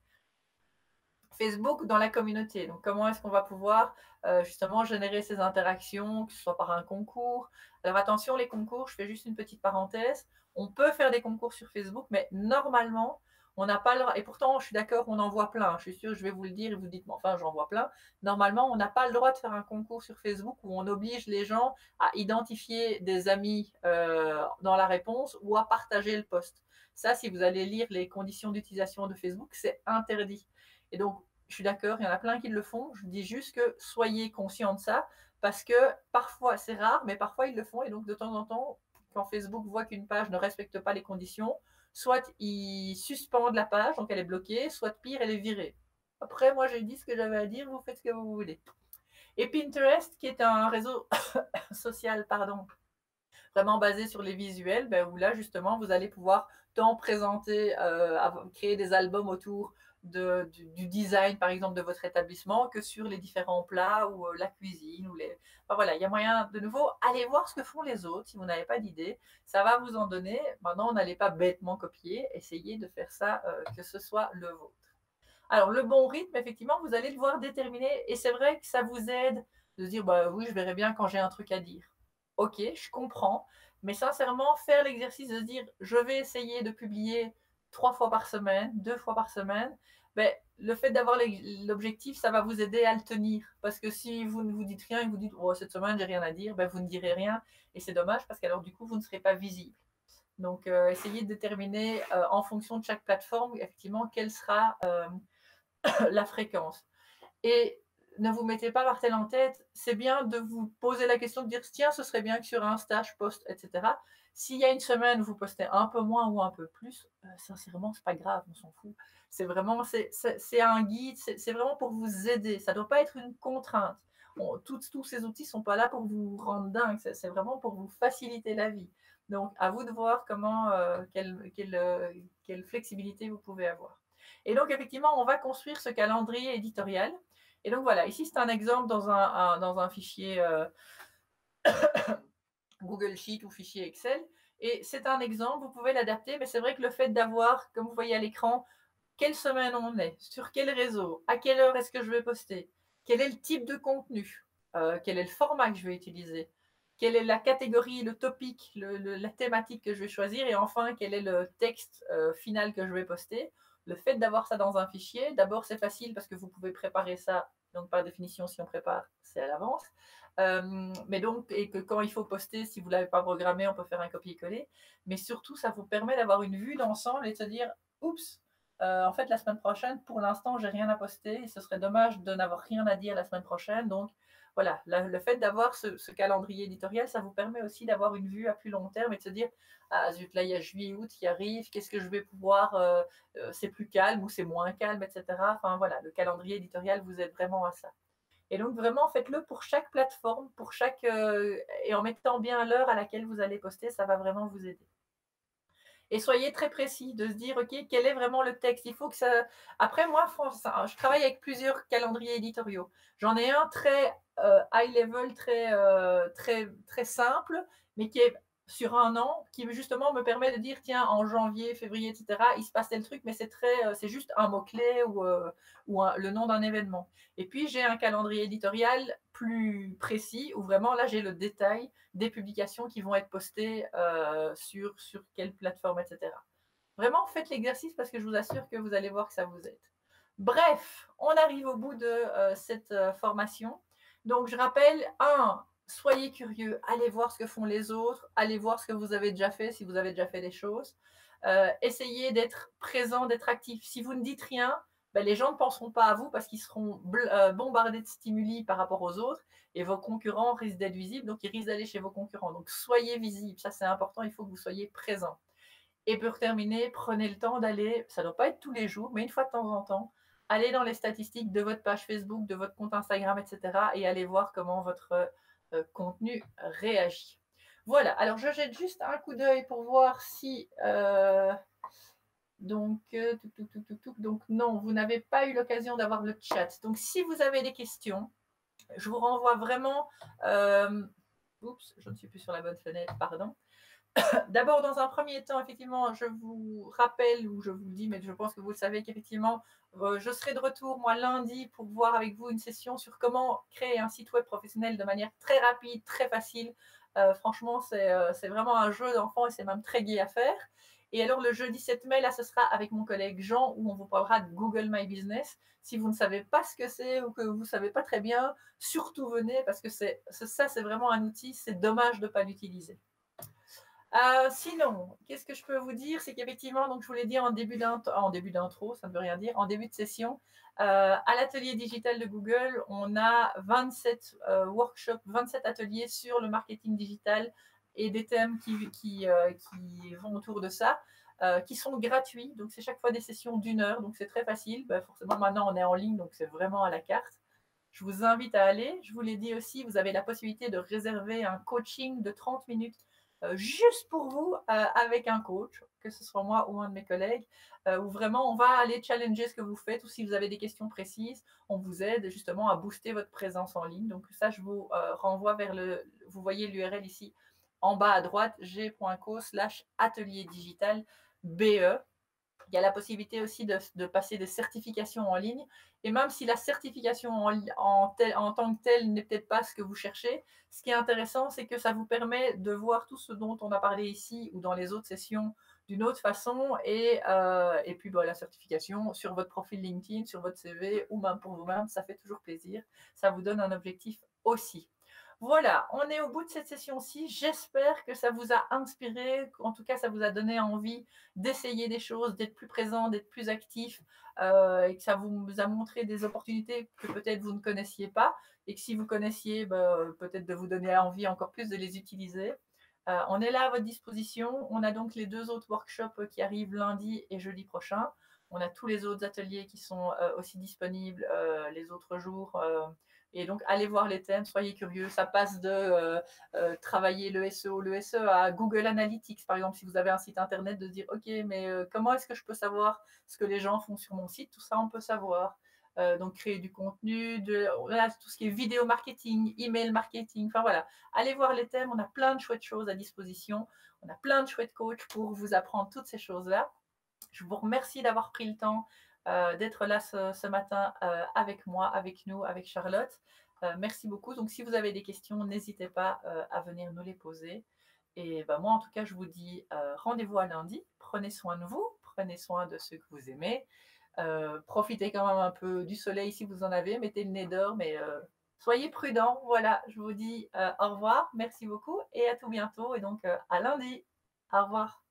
Facebook dans la communauté. Donc, comment est-ce qu'on va pouvoir justement générer ces interactions, que ce soit par un concours. Alors, attention, les concours, je fais juste une petite parenthèse. On peut faire des concours sur Facebook, mais normalement, on n'a pas le droit. Et pourtant, je suis d'accord, on en voit plein. Je suis sûre, je vais vous le dire et vous dites, mais enfin, j'en vois plein. Normalement, on n'a pas le droit de faire un concours sur Facebook où on oblige les gens à identifier des amis dans la réponse ou à partager le post. Ça, si vous allez lire les conditions d'utilisation de Facebook, c'est interdit. Et donc, je suis d'accord, il y en a plein qui le font. Je dis juste que soyez conscients de ça, parce que parfois, c'est rare, mais parfois ils le font. Et donc, de temps en temps, quand Facebook voit qu'une page ne respecte pas les conditions, soit ils suspendent la page, donc elle est bloquée, soit pire, elle est virée. Après, moi, j'ai dit ce que j'avais à dire, vous faites ce que vous voulez. Et Pinterest, qui est un réseau social, pardon, vraiment basé sur les visuels, ben, où là, justement, vous allez pouvoir tant présenter, créer des albums autour du design, par exemple, de votre établissement, que sur les différents plats ou la cuisine. Enfin, voilà, il y a moyen, de nouveau, allez voir ce que font les autres si vous n'avez pas d'idée. Ça va vous en donner. Maintenant, n'allez pas bêtement copier. Essayez de faire ça, que ce soit le vôtre. Alors, le bon rythme, effectivement, vous allez devoir déterminer. Et c'est vrai que ça vous aide de se dire, bah oui, je verrai bien quand j'ai un truc à dire. Ok, je comprends. Mais sincèrement, faire l'exercice de se dire, je vais essayer de publier 3 fois par semaine, 2 fois par semaine, ben, le fait d'avoir l'objectif, ça va vous aider à le tenir. Parce que si vous ne vous dites rien et que vous dites, oh, cette semaine, j'ai rien à dire, ben, vous ne direz rien. Et c'est dommage parce qu'alors, du coup, vous ne serez pas visible. Donc, essayez de déterminer en fonction de chaque plateforme, effectivement, quelle sera la fréquence. Et ne vous mettez pas Martel en tête, c'est bien de vous poser la question de dire tiens, ce serait bien que sur Insta, je poste, etc. S'il y a une semaine où vous postez un peu moins ou un peu plus, sincèrement, c'est pas grave, on s'en fout. C'est vraiment, c'est un guide, c'est vraiment pour vous aider. Ça ne doit pas être une contrainte. Tous ces outils ne sont pas là pour vous rendre dingue, c'est vraiment pour vous faciliter la vie. Donc, à vous de voir comment, quelle flexibilité vous pouvez avoir. Et donc, effectivement, on va construire ce calendrier éditorial. Et donc, voilà, ici, c'est un exemple dans un fichier Google Sheet ou fichier Excel. Et c'est un exemple, vous pouvez l'adapter, mais c'est vrai que le fait d'avoir, comme vous voyez à l'écran, quelle semaine on est, sur quel réseau, à quelle heure est-ce que je vais poster, quel est le type de contenu, quel est le format que je vais utiliser, quelle est la catégorie, le topic, la thématique que je vais choisir, et enfin, quel est le texte final que je vais poster. Le fait d'avoir ça dans un fichier, d'abord, c'est facile parce que vous pouvez préparer ça. Donc, par définition, si on prépare, c'est à l'avance. Mais donc, et que quand il faut poster, si vous ne l'avez pas programmé, on peut faire un copier-coller. Mais surtout, ça vous permet d'avoir une vue d'ensemble et de se dire, oups, en fait, la semaine prochaine, pour l'instant, j'ai rien à poster et ce serait dommage de n'avoir rien à dire la semaine prochaine. Donc, voilà, le fait d'avoir ce calendrier éditorial, ça vous permet aussi d'avoir une vue à plus long terme et de se dire, ah zut, là, il y a juillet, août qui arrive, qu'est-ce que je vais pouvoir, c'est plus calme ou c'est moins calme, etc. Enfin, voilà, le calendrier éditorial vous aide vraiment à ça. Et donc, vraiment, faites-le pour chaque plateforme, et en mettant bien l'heure à laquelle vous allez poster, ça va vraiment vous aider. Et soyez très précis de se dire, OK, quel est vraiment le texte. Il faut que ça. Après, moi, je travaille avec plusieurs calendriers éditoriaux. J'en ai un très high level, très simple, mais qui est sur un an, qui justement me permet de dire, tiens, en janvier, février, etc., il se passe tel truc, mais c'est juste un mot-clé ou le nom d'un événement. Et puis, j'ai un calendrier éditorial plus précis, où vraiment, là, j'ai le détail des publications qui vont être postées sur quelle plateforme, etc. Vraiment, faites l'exercice parce que je vous assure que vous allez voir que ça vous aide. Bref, on arrive au bout de cette formation. Donc, je rappelle, soyez curieux, allez voir ce que font les autres, allez voir ce que vous avez déjà fait si vous avez déjà fait des choses. essayez d'être présent, d'être actif. Si vous ne dites rien, ben, les gens ne penseront pas à vous parce qu'ils seront bombardés de stimuli par rapport aux autres et vos concurrents risquent d'être visibles, donc ils risquent d'aller chez vos concurrents. Donc soyez visibles, ça c'est important, il faut que vous soyez présent. Et pour terminer, prenez le temps d'aller, ça ne doit pas être tous les jours, mais une fois de temps en temps, aller dans les statistiques de votre page Facebook, de votre compte Instagram, etc. et allez voir comment votre contenu réagit. Voilà, alors je jette juste un coup d'œil pour voir si... donc non, vous n'avez pas eu l'occasion d'avoir le chat. Donc si vous avez des questions, je vous renvoie vraiment... oups, je ne suis plus sur la bonne fenêtre, pardon. D'abord, dans un premier temps, effectivement, je vous rappelle, ou je vous le dis, mais je pense que vous le savez, qu'effectivement, je serai de retour, moi, lundi, pour voir avec vous une session sur comment créer un site web professionnel de manière très rapide, très facile. Franchement, c'est vraiment un jeu d'enfant et c'est même très gai à faire. Et alors, le jeudi 7 mai, là, ce sera avec mon collègue Jean, où on vous parlera de Google My Business. Si vous ne savez pas ce que c'est ou que vous ne savez pas très bien, surtout venez, parce que ça, c'est vraiment un outil, c'est dommage de ne pas l'utiliser. Sinon, qu'est-ce que je peux vous dire? C'est qu'effectivement, donc je vous l'ai dit en début d'intro, ça ne veut rien dire, en début de session, à l'atelier digital de Google, on a 27 workshops, 27 ateliers sur le marketing digital et des thèmes qui vont autour de ça, qui sont gratuits. Donc, c'est chaque fois des sessions d'1 heure, donc c'est très facile. Ben, forcément, maintenant, on est en ligne, donc c'est vraiment à la carte. Je vous invite à aller. Je vous l'ai dit aussi, vous avez la possibilité de réserver un coaching de 30 minutes juste pour vous avec un coach, que ce soit moi ou un de mes collègues, où vraiment on va aller challenger ce que vous faites ou si vous avez des questions précises, on vous aide justement à booster votre présence en ligne. Donc ça, je vous renvoie vers vous voyez l'URL ici en bas à droite, g.co/atelier digital BE. Il y a la possibilité aussi de passer des certifications en ligne. Et même si la certification en tant que telle n'est peut-être pas ce que vous cherchez, ce qui est intéressant, c'est que ça vous permet de voir tout ce dont on a parlé ici ou dans les autres sessions d'une autre façon. Et puis la certification sur votre profil LinkedIn, sur votre CV ou même pour vous-même, ça fait toujours plaisir. Ça vous donne un objectif aussi. Voilà, on est au bout de cette session-ci. J'espère que ça vous a inspiré, en tout cas, ça vous a donné envie d'essayer des choses, d'être plus présent, d'être plus actif, et que ça vous a montré des opportunités que peut-être vous ne connaissiez pas, et que si vous connaissiez, peut-être de vous donner envie encore plus de les utiliser. On est là à votre disposition. On a donc les 2 autres workshops qui arrivent lundi et jeudi prochain. On a tous les autres ateliers qui sont aussi disponibles les autres jours. Et donc, allez voir les thèmes, soyez curieux. Ça passe de travailler le SEO, à Google Analytics, par exemple, si vous avez un site internet, de se dire, OK, mais comment est-ce que je peux savoir ce que les gens font sur mon site? Tout ça, on peut savoir. Donc, créer du contenu, voilà, tout ce qui est vidéo marketing, email marketing, enfin voilà. Allez voir les thèmes, on a plein de chouettes choses à disposition. On a plein de chouettes coachs pour vous apprendre toutes ces choses-là. Je vous remercie d'avoir pris le temps d'être là ce matin avec moi, avec nous, avec Charlotte. Merci beaucoup. Donc, si vous avez des questions, n'hésitez pas à venir nous les poser. Et moi, en tout cas, je vous dis rendez-vous à lundi. Prenez soin de vous, prenez soin de ceux que vous aimez. Profitez quand même un peu du soleil si vous en avez. Mettez le nez dehors, mais soyez prudents. Voilà, je vous dis au revoir. Merci beaucoup et à tout bientôt. Et donc, à lundi. Au revoir.